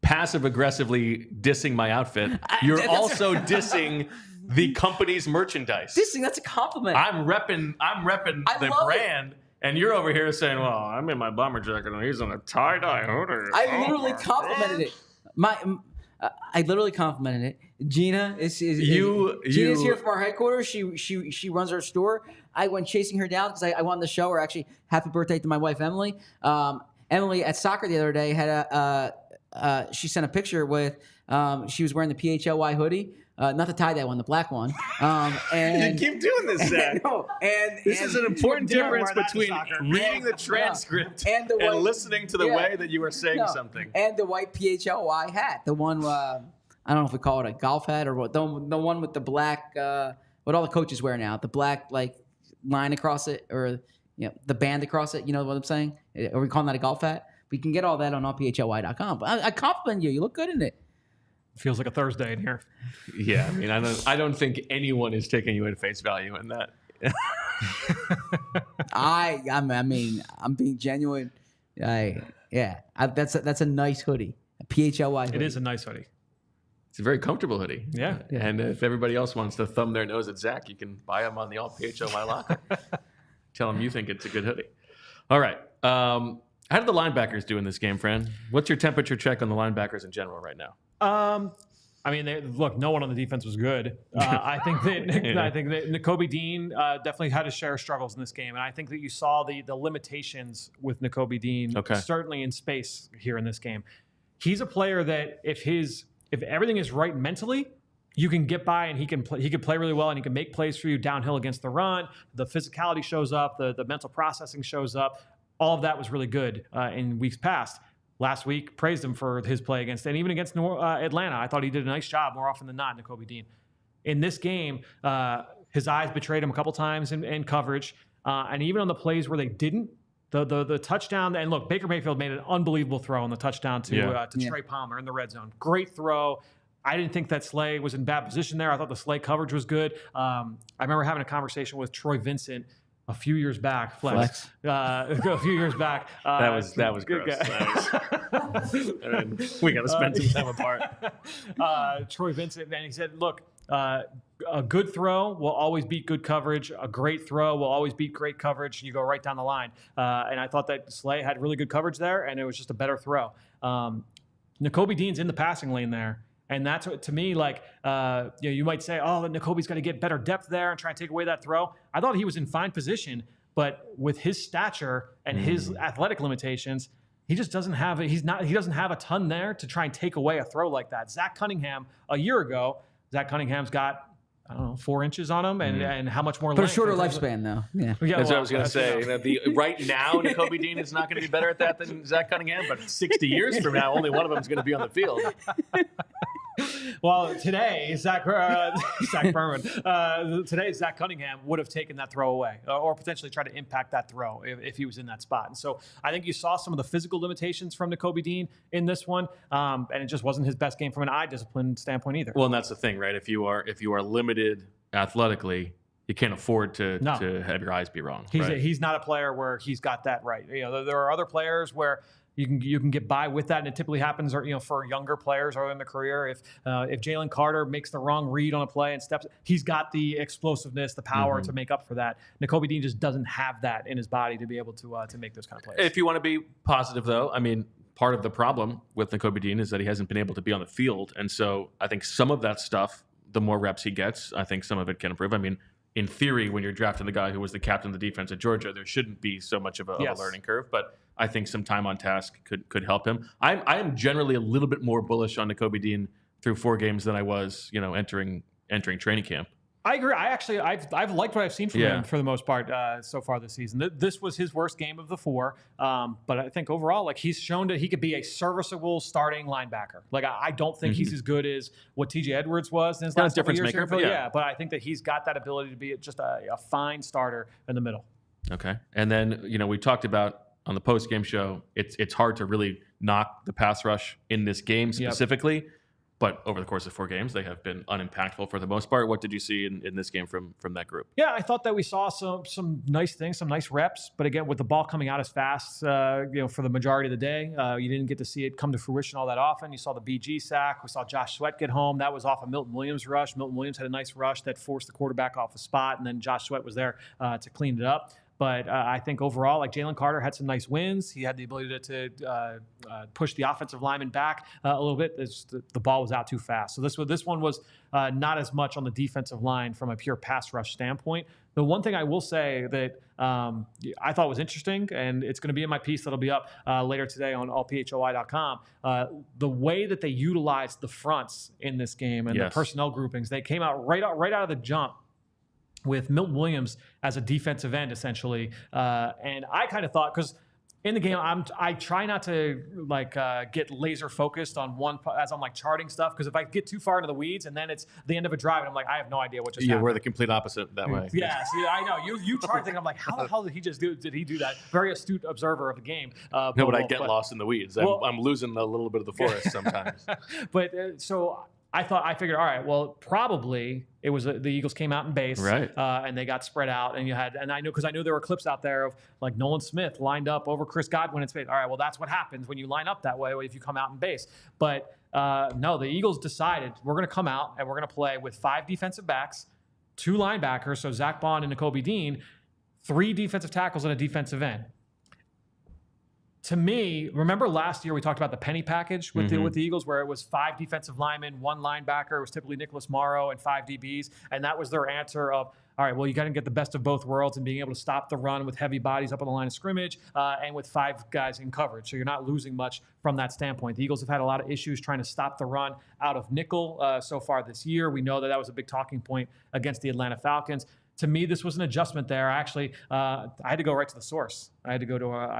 passive-aggressively dissing my outfit, you're also dissing the company's merchandise. Dissing, that's a compliment. I'm repping the brand, and you're over here saying, well, I'm in my bomber jacket, and he's on a tie-dye hoodie. I literally complimented it. I literally complimented it. Gina is Gina's here from our headquarters. She runs our store. I went chasing her down because I wanted to show her. Actually, happy birthday to my wife Emily. Emily at soccer the other day had she sent a picture with she was wearing the PHLY hoodie. Not the tie-dye one, the black one. And you keep doing this, Zach. This is an important difference between reading the transcript and listening to the way that you are saying something. And the white PHLY hat, the one I don't know if we call it a golf hat or what. The one with the black, what all the coaches wear now, the black like line across it, or the band across it. You know what I'm saying? Are we calling that a golf hat? We can get all that on allphly.com. But I compliment you. You look good in it. Feels like a Thursday in here. Yeah, I mean, I don't think anyone is taking you at face value in that. I'm being genuine. That's a nice hoodie. A PHLY hoodie. It is a nice hoodie. It's a very comfortable hoodie. Yeah. And if everybody else wants to thumb their nose at Zach, you can buy them on the All PHLY locker. Tell them you think it's a good hoodie. All right. How did the linebackers do in this game, Fran? What's your temperature check on the linebackers in general right now? I mean, look, no one on the defense was good. I think that Nakobe Dean definitely had his share of struggles in this game, and I think that you saw the limitations with Nakobe Dean certainly in space here in this game. He's a player that if everything is right mentally, you can get by and he can play really well, and he can make plays for you downhill against the run. The physicality shows up, the mental processing shows up. All of that was really good in weeks past. Last week, praised him for his play against, and even against Atlanta. I thought he did a nice job more often than not, Nakobe Dean. In this game, his eyes betrayed him a couple times in coverage, and even on the plays where they didn't, the touchdown, and look, Baker Mayfield made an unbelievable throw on the touchdown to Trey Palmer in the red zone. Great throw. I didn't think that Slay was in bad position there. I thought the Slay coverage was good. I remember having a conversation with Troy Vincent a few years back, Flex. A few years back. That was gross. We got to spend some time apart. Troy Vincent, and he said, look, a good throw will always beat good coverage. A great throw will always beat great coverage. You go right down the line. And I thought that Slay had really good coverage there, and it was just a better throw. Nakobe Dean's in the passing lane there. And that's what, to me, like, you might say, oh, Nakobe's got to get better depth there and try and take away that throw. I thought he was in fine position, but with his stature and his athletic limitations, he just doesn't have it. He doesn't have a ton there to try and take away a throw like that. Zach Cunningham, a year ago, Zach Cunningham's got, I don't know, 4 inches on him, and how much more? But a shorter lifespan, though. Yeah, that's what I was going to say. Right now, Nakobe Dean is not going to be better at that than Zach Cunningham, but 60 years from now, only one of them is going to be on the field. Well, today, Zach Berman, today Zach Cunningham would have taken that throw away or potentially tried to impact that throw if he was in that spot. And so I think you saw some of the physical limitations from Nakobe Dean in this one, and it just wasn't his best game from an eye discipline standpoint either. Well, and that's the thing, right? If you are limited athletically, you can't afford to have your eyes be wrong. He's not a player where he's got that right. There are other players where you can get by with that, and it typically happens, for younger players early in their career. If Jalen Carter makes the wrong read on a play and steps, he's got the explosiveness, the power to make up for that. Nakobe Dean just doesn't have that in his body to be able to make those kind of plays. If you want to be positive, though, I mean, part of the problem with Nakobe Dean is that he hasn't been able to be on the field. And so I think some of that stuff, the more reps he gets, I think some of it can improve. I mean, in theory, when you're drafting the guy who was the captain of the defense at Georgia, there shouldn't be so much of a learning curve. But I think some time on task could help him. I am generally a little bit more bullish on Nakobe Dean through 4 games than I was, entering training camp. I agree. I've liked what I've seen from him for the most part so far this season. This was his worst game of the 4, but I think overall, like, he's shown that he could be a serviceable starting linebacker. Like, I don't think he's as good as what T.J. Edwards was in his last couple years. But I think that he's got that ability to be just a fine starter in the middle. Okay, and then we talked about on the post game show, it's hard to really knock the pass rush in this game specifically. Yep. But over the course of 4 games, they have been unimpactful for the most part. What did you see in this game from that group? Yeah, I thought that we saw some nice things, some nice reps. But again, with the ball coming out as fast, for the majority of the day, you didn't get to see it come to fruition all that often. You saw the BG sack. We saw Josh Sweat get home. That was off a Milton Williams rush. Milton Williams had a nice rush that forced the quarterback off the spot, and then Josh Sweat was there to clean it up. But I think overall, like, Jalen Carter had some nice wins. He had the ability to push the offensive lineman back a little bit. The ball was out too fast. So this one was not as much on the defensive line from a pure pass rush standpoint. The one thing I will say that I thought was interesting, and it's going to be in my piece that'll be up later today on allphly.com, the way that they utilized the fronts in this game and the personnel groupings. They came out right out of the jump with Milton Williams as a defensive end, essentially. And I kind of thought, because in the game, I try not to get laser focused on one as I'm charting stuff, because if I get too far into the weeds and then it's the end of a drive and I'm like, I have no idea what just happened. We're the complete opposite that way. Yeah, see, I know. You chart things. I'm like, how the hell did he do that? Very astute observer of the game. But I get lost in the weeds. I'm losing a little bit of the forest sometimes. But so I figured, all right, well, probably it was the Eagles came out in base, right, and they got spread out, and I knew there were clips out there of like Nolan Smith lined up over Chris Godwin in space. All right, well, that's what happens when you line up that way if you come out in base. But no, the Eagles decided we're going to come out and we're going to play with 5 defensive backs, 2 linebackers, so Zach Bond and Nakobe Dean, 3 defensive tackles and a defensive end. To me, remember last year we talked about the penny package with the Eagles, where it was 5 defensive linemen, 1 linebacker. It was typically Nicholas Morrow and 5 DBs, and that was their answer of, all right, well, you got to get the best of both worlds and being able to stop the run with heavy bodies up on the line of scrimmage and with 5 guys in coverage. So you're not losing much from that standpoint. The Eagles have had a lot of issues trying to stop the run out of nickel so far this year. We know that was a big talking point against the Atlanta Falcons. To me, this was an adjustment there. Actually, I had to go right to the source. I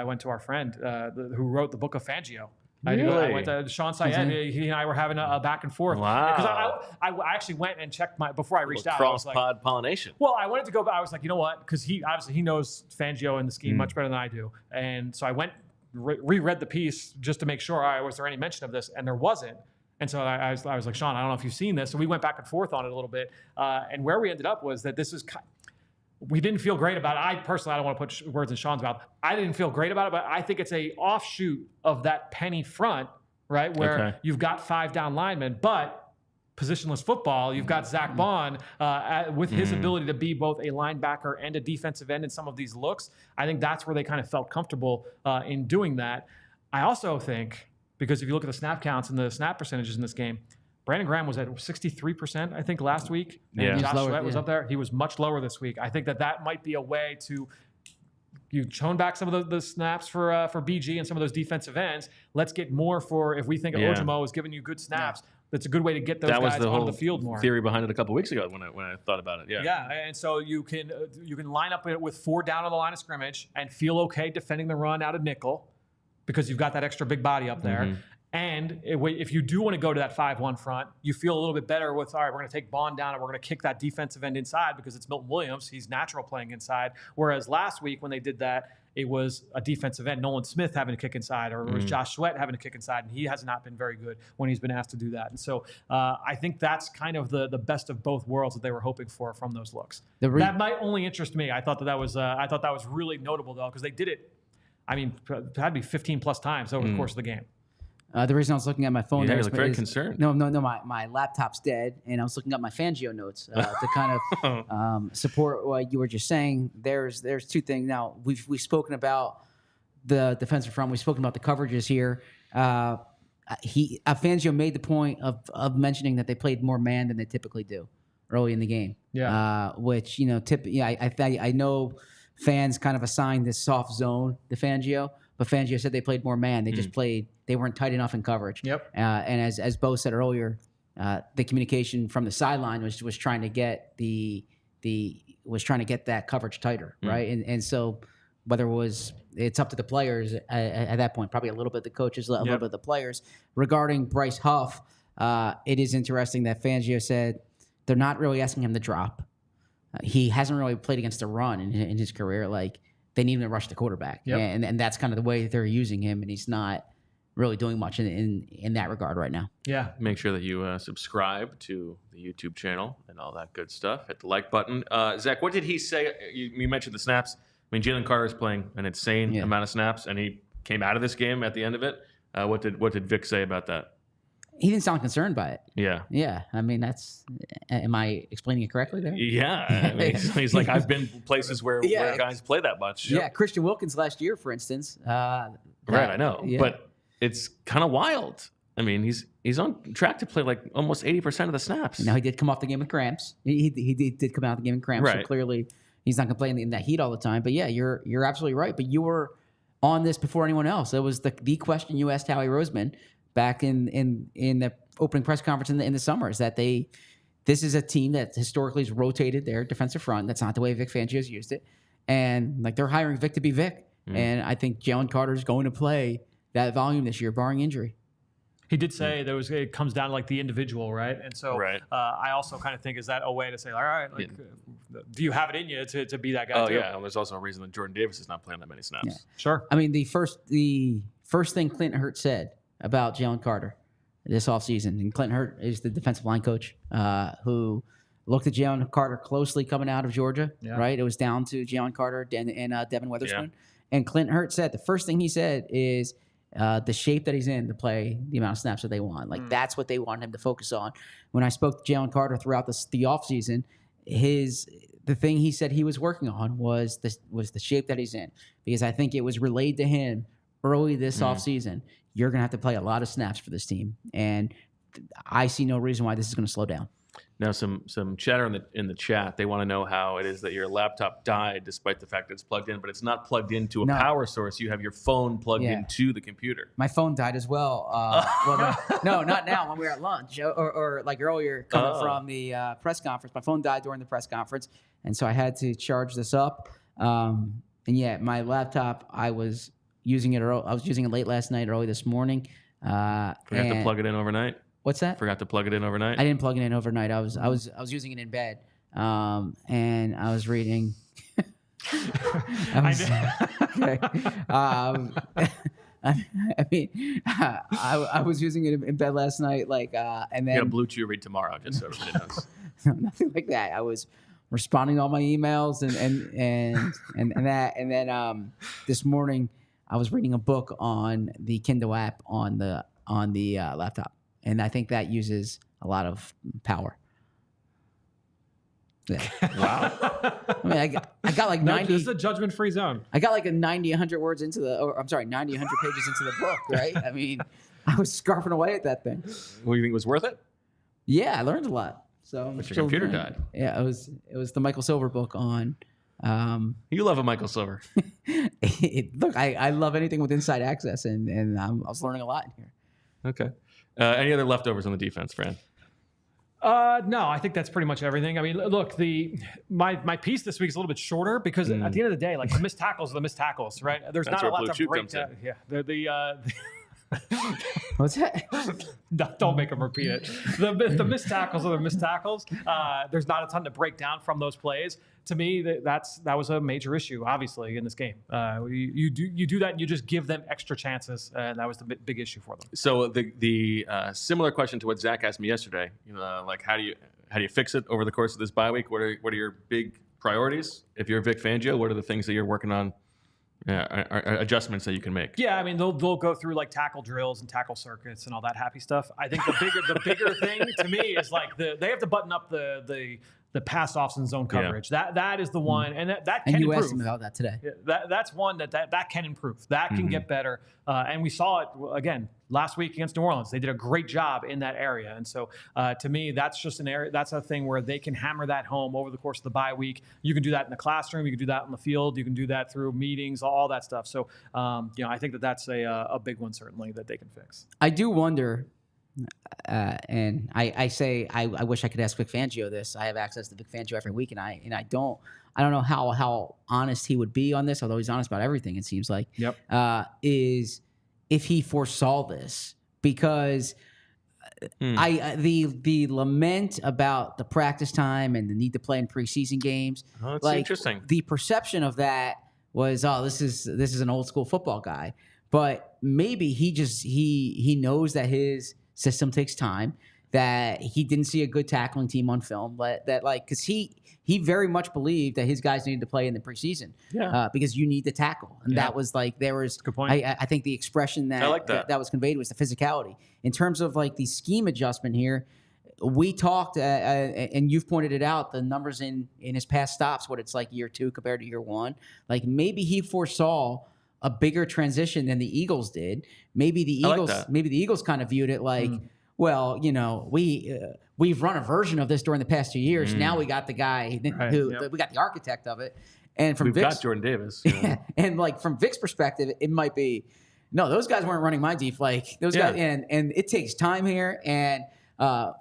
went to our friend who wrote the book of Fangio. I went to Sean Syed. He and I were having a back and forth. Wow. Because I actually went and checked before I reached out. Cross-pod pollination. Well, I wanted to go, but I was like, you know what? Because he knows Fangio and the scheme much better than I do. And so I went, reread the piece just to make sure, all right, was there any mention of this? And there wasn't. And so I was like, Sean, I don't know if you've seen this. So we went back and forth on it a little bit. And where we ended up was that we didn't feel great about it. I personally, I don't want to put words in Sean's mouth. I didn't feel great about it, but I think it's a offshoot of that penny front, right? Where you've got 5 down linemen, but positionless football, you've got Zach Bond with his ability to be both a linebacker and a defensive end in some of these looks. I think that's where they kind of felt comfortable in doing that. I also think, because if you look at the snap counts and the snap percentages in this game, Brandon Graham was at 63%, I think, last week. And Josh Sweat was up there. He was much lower this week. I think that might be a way to tone back some of the snaps for BG and some of those defensive ends. Let's get more for, if we think Ojimo is giving you good snaps, that's a good way to get those guys on the field more. Theory behind it a couple weeks ago when I thought about it. Yeah, and so you can line up it with 4 down on the line of scrimmage and feel okay defending the run out of nickel, because you've got that extra big body up there. And if you do want to go to that 5-1 front, you feel a little bit better with, all right, we're going to take Bond down and we're going to kick that defensive end inside because it's Milton Williams. He's natural playing inside. Whereas last week when they did that, it was a defensive end, Nolan Smith, having to kick inside, or it was Josh Sweat having to kick inside, and he has not been very good when he's been asked to do that. And so I think that's kind of the best of both worlds that they were hoping for from those looks. That might only interest me. I thought that was really notable, though, because they did it, I mean, it had to be 15 plus times over the course of the game. The reason I was looking at my phone, you look very concerned. No, my laptop's dead, and I was looking at my Fangio notes to kind of support what you were just saying. There's 2 things. Now we've spoken about the defensive front. We've spoken about the coverages here. Fangio made the point of mentioning that they played more man than they typically do early in the game. Yeah. Which, you know, I know fans kind of assigned this soft zone to Fangio, but Fangio said they played more man. They just they weren't tight enough in coverage. Yep. And as Bo said earlier, the communication from the sideline was trying to get that coverage tighter, right? And so whether it's up to the players at that point, probably a little bit the coaches, a little bit of the players. Regarding Bryce Huff, it is interesting that Fangio said they're not really asking him to drop. He hasn't really played against the run in his career. Like, they need him to rush the quarterback. Yep. And that's kind of the way they're using him, and he's not really doing much in that regard right now. Yeah. Make sure that you subscribe to the YouTube channel and all that good stuff. Hit the like button. Zach, what did he say? You mentioned the snaps. I mean, Jalen Carter is playing an insane amount of snaps, and he came out of this game at the end of it. What did Vic say about that? He didn't sound concerned by it. Yeah. Yeah. I mean, am I explaining it correctly there? Yeah. I mean, he's like, I've been places where guys play that much. Yeah. Christian Wilkins last year, for instance. Right, I know. Yeah. But it's kind of wild. I mean, he's on track to play like almost 80% of the snaps. Now, he did come off the game with cramps. He did come out of the game with cramps. Right. So clearly he's not going to play in that heat all the time. But yeah, you're absolutely right. But you were on this before anyone else. It was the question you asked Howie Roseman back in the opening press conference in the summer, is that this is a team that historically has rotated their defensive front. That's not the way Vic Fangio's used it. And like, they're hiring Vic to be Vic. And I think Jalen Carter is going to play that volume this year, barring injury. He did say it comes down to like the individual, right? And so I also kind of think, is that a way to say, all right, like, do you have it in you to be that guy? Oh, too? yeah. And there's also a reason that Jordan Davis is not playing that many snaps. Yeah. Sure. I mean, the first thing Clinton Hurts said about Jalen Carter this offseason, and Clinton Hurts is the defensive line coach who looked at Jalen Carter closely coming out of Georgia, right? It was down to Jalen Carter and Devin Witherspoon. Yeah. And Clinton Hurts said, the first thing he said is, the shape that he's in to play the amount of snaps that they want. Like, that's what they want him to focus on. When I spoke to Jalen Carter throughout the offseason, the thing he said he was working on was the shape that he's in. Because I think it was relayed to him early this offseason, you're going to have to play a lot of snaps for this team. And I see no reason why this is going to slow down. Now, some chatter in the chat. They want to know how it is that your laptop died, despite the fact that it's plugged in, but it's not plugged into a power source. You have your phone plugged into the computer. My phone died as well. No, not now. When we were at lunch or like earlier, coming from the press conference. My phone died during the press conference, and so I had to charge this up. And yeah, my laptop, I was using it late last night, early this morning. Forgot to plug it in overnight. What's that? Forgot to plug it in overnight. I didn't plug it in overnight. I was using it in bed, and I was reading. I was using it in bed last night, and then you got a Blue Chew read tomorrow, just so everybody knows. No, nothing like that. I was responding to all my emails and then this morning I was reading a book on the Kindle app on the laptop. And I think that uses a lot of power. Yeah. Wow. I mean, I got like 90. This is a judgment-free zone. I got like 90, 100 words into 90, 100 pages into the book, right? I mean, I was scarfing away at that thing. Well, you think it was worth it? Yeah, I learned a lot. So, but your computer died. Yeah, it was the Michael Silver book on. You love a Michael Silver. Look, I love anything with inside access, and I was learning a lot in here. Okay. Any other leftovers on the defense, Fran? No, I think that's pretty much everything. I mean, look, my piece this week is a little bit shorter because at the end of the day, like, the missed tackles are the missed tackles, right? There's that's not a where lot Blue to break Chew down. Yeah, What's that? Don't make them repeat it. The missed tackles are the missed tackles. There's not a ton to break down from those plays. To me, that was a major issue, obviously, in this game. You do that, and you just give them extra chances, and that was the big issue for them. So the similar question to what Zach asked me yesterday, like, how do you fix it over the course of this bye week? What are your big priorities? If you're Vic Fangio, what are the things that you're working on? Adjustments that you can make. Yeah, I mean, they'll go through like tackle drills and tackle circuits and all that happy stuff. I think the bigger thing to me is like they have to button up the the pass offs and zone coverage. That is the one, and that can And you improve. asked him about that today. That's one that can improve. That can get better. And we saw it again last week against New Orleans. They did a great job in that area. And so to me, that's just an area. That's a thing where they can hammer that home over the course of the bye week. You can do that in the classroom. You can do that in the field. You can do that through meetings, all that stuff. So I think that's a big one certainly that they can fix. I do wonder. And I say I wish I could ask Vic Fangio this. I have access to Vic Fangio every week, and I don't know how honest he would be on this, although he's honest about everything. It seems like is if he foresaw this, because the lament about the practice time and the need to play in preseason games. Oh, that's interesting. The perception of that was, this is an old school football guy, but maybe he knows that his system takes time, that he didn't see a good tackling team on film, because he very much believed that his guys needed to play in the preseason, because you need to tackle, and that was good point. I think the expression that was conveyed was the physicality. In terms of the scheme adjustment here, we talked, and you've pointed it out, the numbers in his past stops, what it's like year 2 compared to year 1. Maybe he foresaw a bigger transition than the Eagles did. Maybe the Eagles kind of viewed it like, well, we've run a version of this during the past 2 years. Now we got the guy we got the architect of it. And from we've got Jordan Davis. And from Vic's perspective, it might be, no, those guys weren't running my deep. Those guys, and it takes time here. And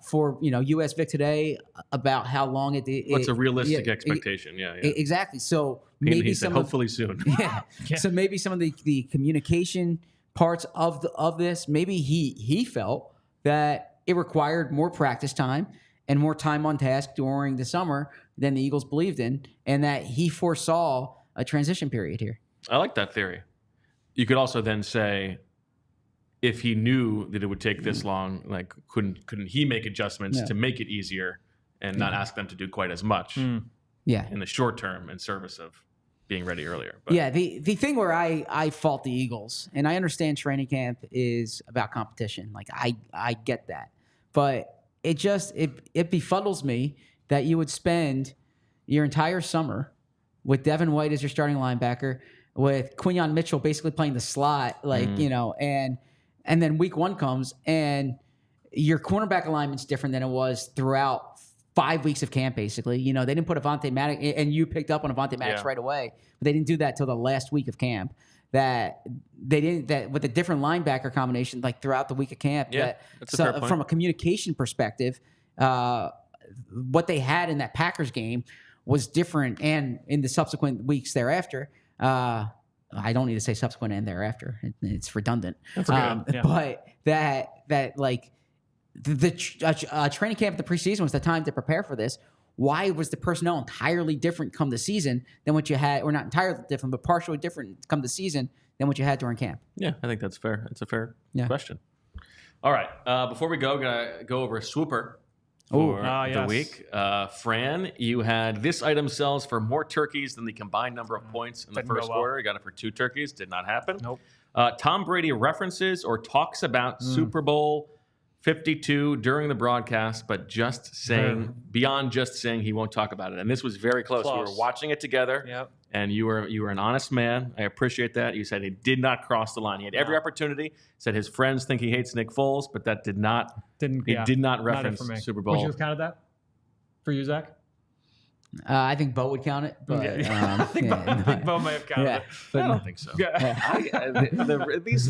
for US Vic today about how long what's a realistic expectation? Exactly. So maybe hopefully soon. So maybe some of the communication parts of this, maybe he felt that it required more practice time and more time on task during the summer than the Eagles believed in, and that he foresaw a transition period here. I like that theory. You could also then say, if he knew that it would take this long, couldn't he make adjustments to make it easier and not ask them to do quite as much in the short term in service of being ready earlier? But. Yeah, the thing where I fault the Eagles, and I understand training camp is about competition. I get that. But it befuddles me that you would spend your entire summer with Devin White as your starting linebacker, with Quinyon Mitchell basically playing the slot, and then week 1 comes and your cornerback alignment's different than it was throughout 5 weeks of camp, basically. They didn't put Avonte Maddox, and you picked up on Avonte Maddox right away, but they didn't do that till the last week of camp. That with a different linebacker combination, throughout the week of camp. That's a fair point. From a communication perspective, what they had in that Packers game was different, and in the subsequent weeks thereafter. I don't need to say subsequent and thereafter. It's redundant. That's okay. But the training camp, the preseason was the time to prepare for this. Why was the personnel entirely different come the season than what you had, or not entirely different, but partially different come the season than what you had during camp? Yeah, I think that's fair. It's a fair question. All right. Before we go, we're going to go over Swooper for the week. Fran, you had this item sells for more turkeys than the combined number of points in the first quarter. You got it for 2 turkeys. Did not happen. Nope. Tom Brady references or talks about Super Bowl 52 during the broadcast, but beyond just saying he won't talk about it. And this was very close. We were watching it together, and you were an honest man. I appreciate that. You said he did not cross the line. He had every opportunity. Said his friends think he hates Nick Foles, but that did not reference Super Bowl. Would you have counted that for you, Zach? I think Bo would count it, but I think Bo may have counted it. But I don't think so.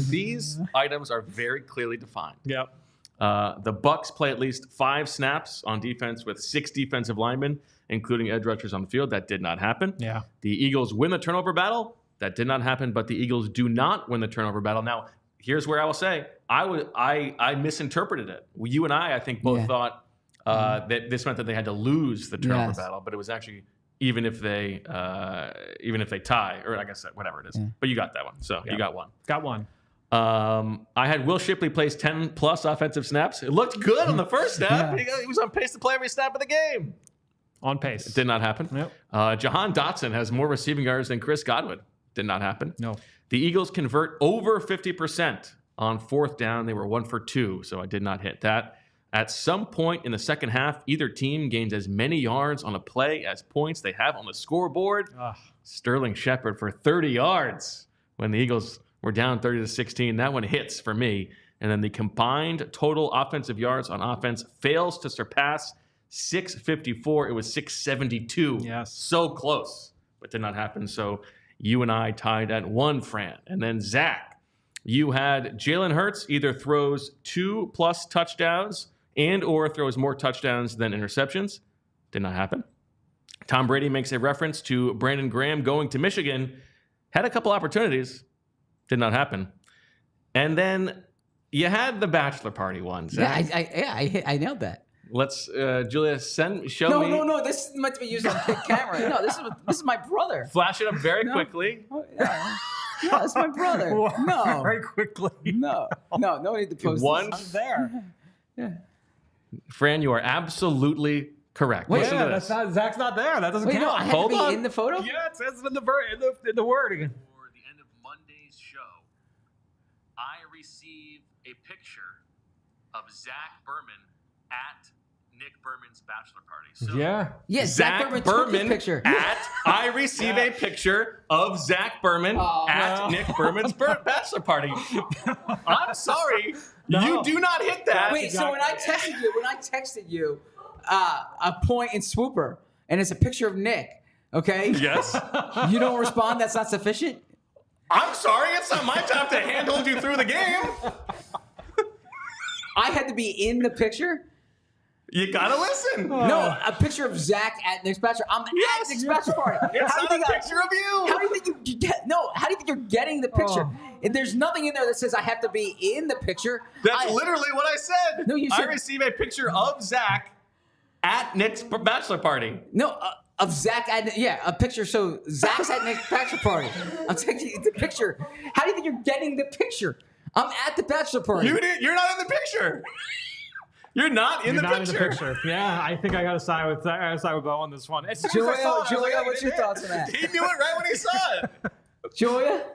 These items are very clearly defined. Yep. The Bucs play at least 5 snaps on defense with 6 defensive linemen, including edge rushers on the field. That did not happen. Yeah. The Eagles win the turnover battle. That did not happen. But the Eagles do not win the turnover battle. Now, here's where I will say I misinterpreted it. You and I think, both thought that this meant that they had to lose the turnover battle, but it was actually even if they tie, or I guess whatever it is. Yeah. But you got that one, so you got one. Got one. I had Will Shipley place 10 plus offensive snaps. It looked good on the first snap. He was on pace to play every snap of the game. On pace. It did not happen. Yep. Jahan Dotson has more receiving yards than Chris Godwin. Did not happen. No. The Eagles convert over 50% on 4th down. They were 1 for 2, so I did not hit that. At some point in the second half, either team gains as many yards on a play as points they have on the scoreboard. Ugh. Sterling Shepard for 30 yards when the Eagles were down 30-16. That one hits for me. And then the combined total offensive yards on offense fails to surpass 654. It was 672. Yes. So close, but did not happen. So you and I tied at 1, Fran. And then Zach, you had Jalen Hurts either throws 2+ touchdowns and or throws more touchdowns than interceptions. Did not happen. Tom Brady makes a reference to Brandon Graham going to Michigan. Had a couple opportunities. Did not happen. And then you had the bachelor party one. Zach. I nailed that. Let's, Julia, show me. No. This might be used on camera. No, this is my brother. Flash it up very quickly. Oh, yeah. No, it's my brother. No. Very quickly. No need to post One. this. There. Yeah. Fran, you are absolutely correct. Wait, Listen to That's this. not, Zach's not there. That doesn't Wait, count. no, I had Hold to be on. in the photo? Yeah, it says it in the word again. For the end of Monday's show, I receive a picture of Zach Berman at Nick Berman's bachelor party. So Yeah. Yes, Zach took Berman the picture. I receive a picture of Zach Berman at no. Nick Berman's bachelor party. I'm sorry. No. You do not hit that. Wait, so when I texted you a point in Swooper, and it's a picture of Nick, okay? Yes. You don't respond, that's not sufficient? I'm sorry. It's not my job to handle you through the game. I had to be in the picture? You gotta listen. No, a picture of Zach at Nick's bachelor. I'm at Nick's bachelor party. It's How do not you a think picture of you. How do you think you get? No, how do you think you're getting the picture? If there's nothing in there that says I have to be in the picture. That's literally what I said. No, you I said- receive a picture of Zach at Nick's bachelor party. No, of Zach at a picture. So Zach's at Nick's bachelor party. I'm taking you the picture. How do you think you're getting the picture? I'm at the bachelor party. You're not in the picture. You're not in You're the not picture. in the picture. Yeah, I think I got to side with Bo on this one. As soon as I saw it, I was Julia, like, what's your thoughts on that? He knew it right when he saw it. Julia?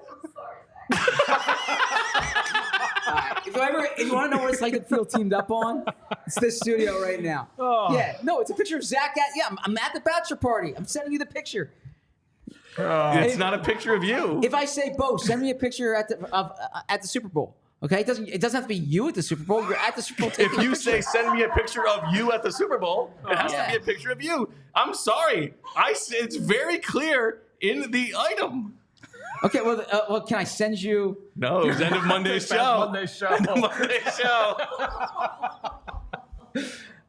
Alright, if you want to know what it's like to feel teamed up on, it's this studio right now. Oh. Yeah, no, it's a picture of Zach I'm at the bachelor party. I'm sending you the picture. It's not a picture of you. If I say, Bo, send me a picture at the Super Bowl. Okay, it doesn't have to be you at the Super Bowl. You're at the Super Bowl. If you say send me a picture of you at the Super Bowl, it has to be a picture of you. I'm sorry. It's very clear in the item. Okay, well, can I send you? No, it was end of Monday's show. Monday's show. End of Monday's show.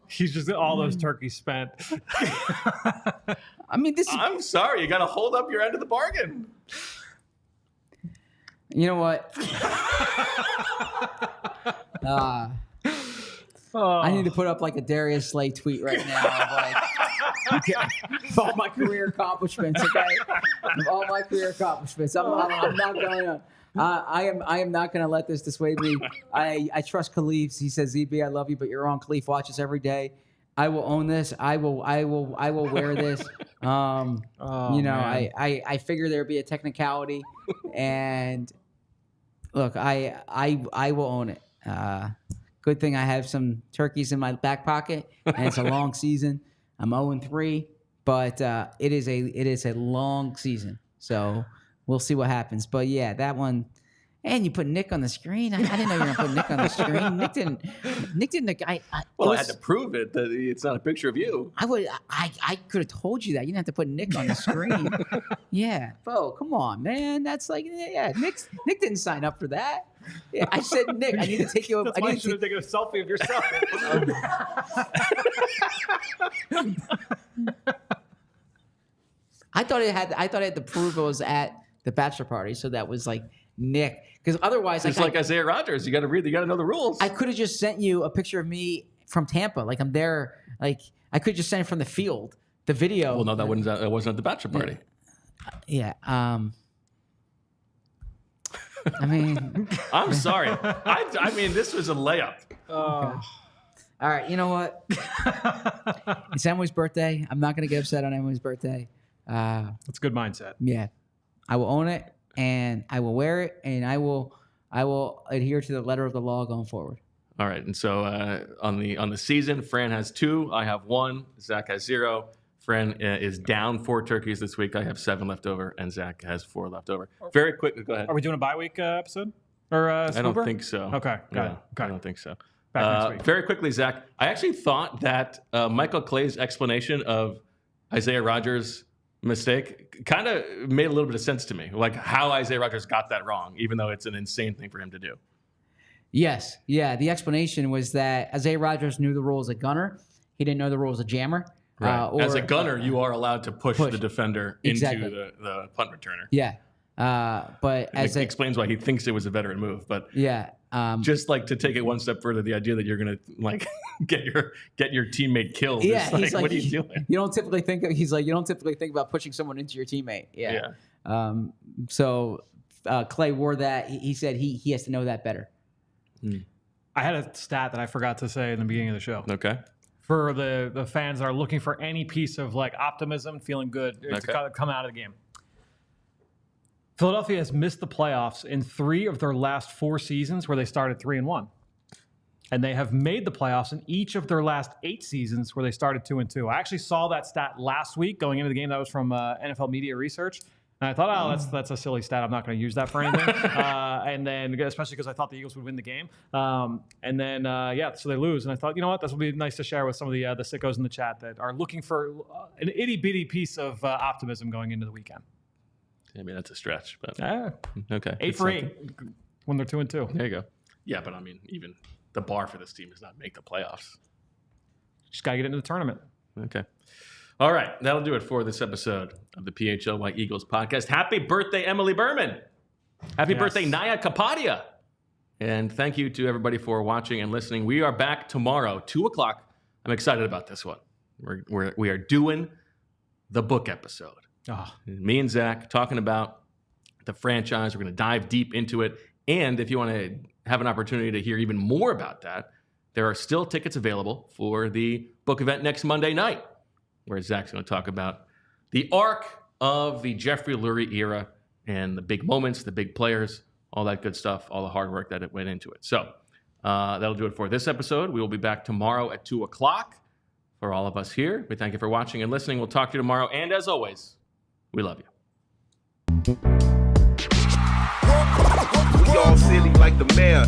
He's just all those turkeys spent. I mean, this is. I'm sorry. You got to hold up your end of the bargain. You know what? I need to put up like a Darius Slay tweet right now of of all my career accomplishments. Okay, of all my career accomplishments. I'm not going to. I am not going to let this dissuade me. I trust Khalif. He says, ZB, I love you, but you're wrong. Khalif watches every day. I will own this. I will wear this. I figure there'd be a technicality, and look, I will own it. Good thing I have some turkeys in my back pocket, and it's a long season. I'm 0-3, but it is a long season, so we'll see what happens. But yeah, that one. And you put Nick on the screen. I didn't know you were gonna put Nick on the screen. Nick didn't. I had to prove it that it's not a picture of you. I could have told you that. You didn't have to put Nick on the screen. Yeah, Bo, come on, man. That's like, yeah. Nick didn't sign up for that. Yeah, I said, Nick, I need to take you. That's why you should have taken a selfie of yourself. I thought it had to prove it was at the bachelor party, so that was like Nick. Because otherwise, It's like Isaiah Rodgers. You got to know the rules. I could have just sent you a picture of me from Tampa. Like I'm there. Like I could just send it from the field. The video. Well, no, that wasn't at the bachelor party. Yeah. I mean, I'm sorry. I mean, this was a layup. all right. You know what? It's Emily's birthday. I'm not gonna get upset on Emily's birthday. That's a good mindset. Yeah, I will own it, and I will wear it, and I will adhere to the letter of the law going forward. All right. And so on the season, Fran has 2. I have 1. Zach has 0. Fran is down 4 turkeys this week. I have 7 left over, and Zach has 4 left over. Very quickly, go ahead. Are we doing a bye week episode? Or I don't think so. Okay, got it. Okay. I don't think so. Back next week. Very quickly, Zach, I actually thought that Michael Clay's explanation of Isaiah Rodgers' mistake kind of made a little bit of sense to me, like how Isaiah Rodgers got that wrong, even though it's an insane thing for him to do. Yes. Yeah. The explanation was that Isaiah Rodgers knew the rule as a gunner. He didn't know the rule as a jammer. Right. As a gunner, you are allowed to push the defender Exactly. into the punt returner. Yeah. But it explains why he thinks it was a veteran move. But yeah. Just like to take it one step further, the idea that you're going to like get your teammate killed. Yeah. Is like, what are you doing? You don't typically think about pushing someone into your teammate. Yeah. So Clay wore that. He said he has to know that better. I had a stat that I forgot to say in the beginning of the show. Okay. For the fans that are looking for any piece of like optimism, feeling good to come out of the game. Philadelphia has missed the playoffs in 3 of their last 4 seasons where they started 3-1. And they have made the playoffs in each of their last 8 seasons where they started 2-2. I actually saw that stat last week going into the game. That was from NFL Media Research. And I thought, that's a silly stat. I'm not going to use that for anything. And then, especially because I thought the Eagles would win the game. So they lose. And I thought, you know what? This will be nice to share with some of the sickos in the chat that are looking for an itty-bitty piece of optimism going into the weekend. I mean, that's a stretch, but okay. 8 for 8 when they're 2-2. There you go. Yeah, but I mean, even the bar for this team is not make the playoffs. Just got to get into the tournament. Okay. All right. That'll do it for this episode of the PHLY Eagles podcast. Happy birthday, Emily Berman. Happy birthday, Naya Kapadia. And thank you to everybody for watching and listening. We are back tomorrow, 2 o'clock. I'm excited about this one. We are doing the book episode. Me and Zach talking about the franchise. We're going to dive deep into it. And if you want to have an opportunity to hear even more about that, there are still tickets available for the book event next Monday night, where Zach's going to talk about the arc of the Jeffrey Lurie era and the big moments, the big players, all that good stuff, all the hard work that it went into it. So that'll do it for this episode. We will be back tomorrow at 2 o'clock. For all of us here, we thank you for watching and listening. We'll talk to you tomorrow. And as always, we love you. We all silly like the mayor.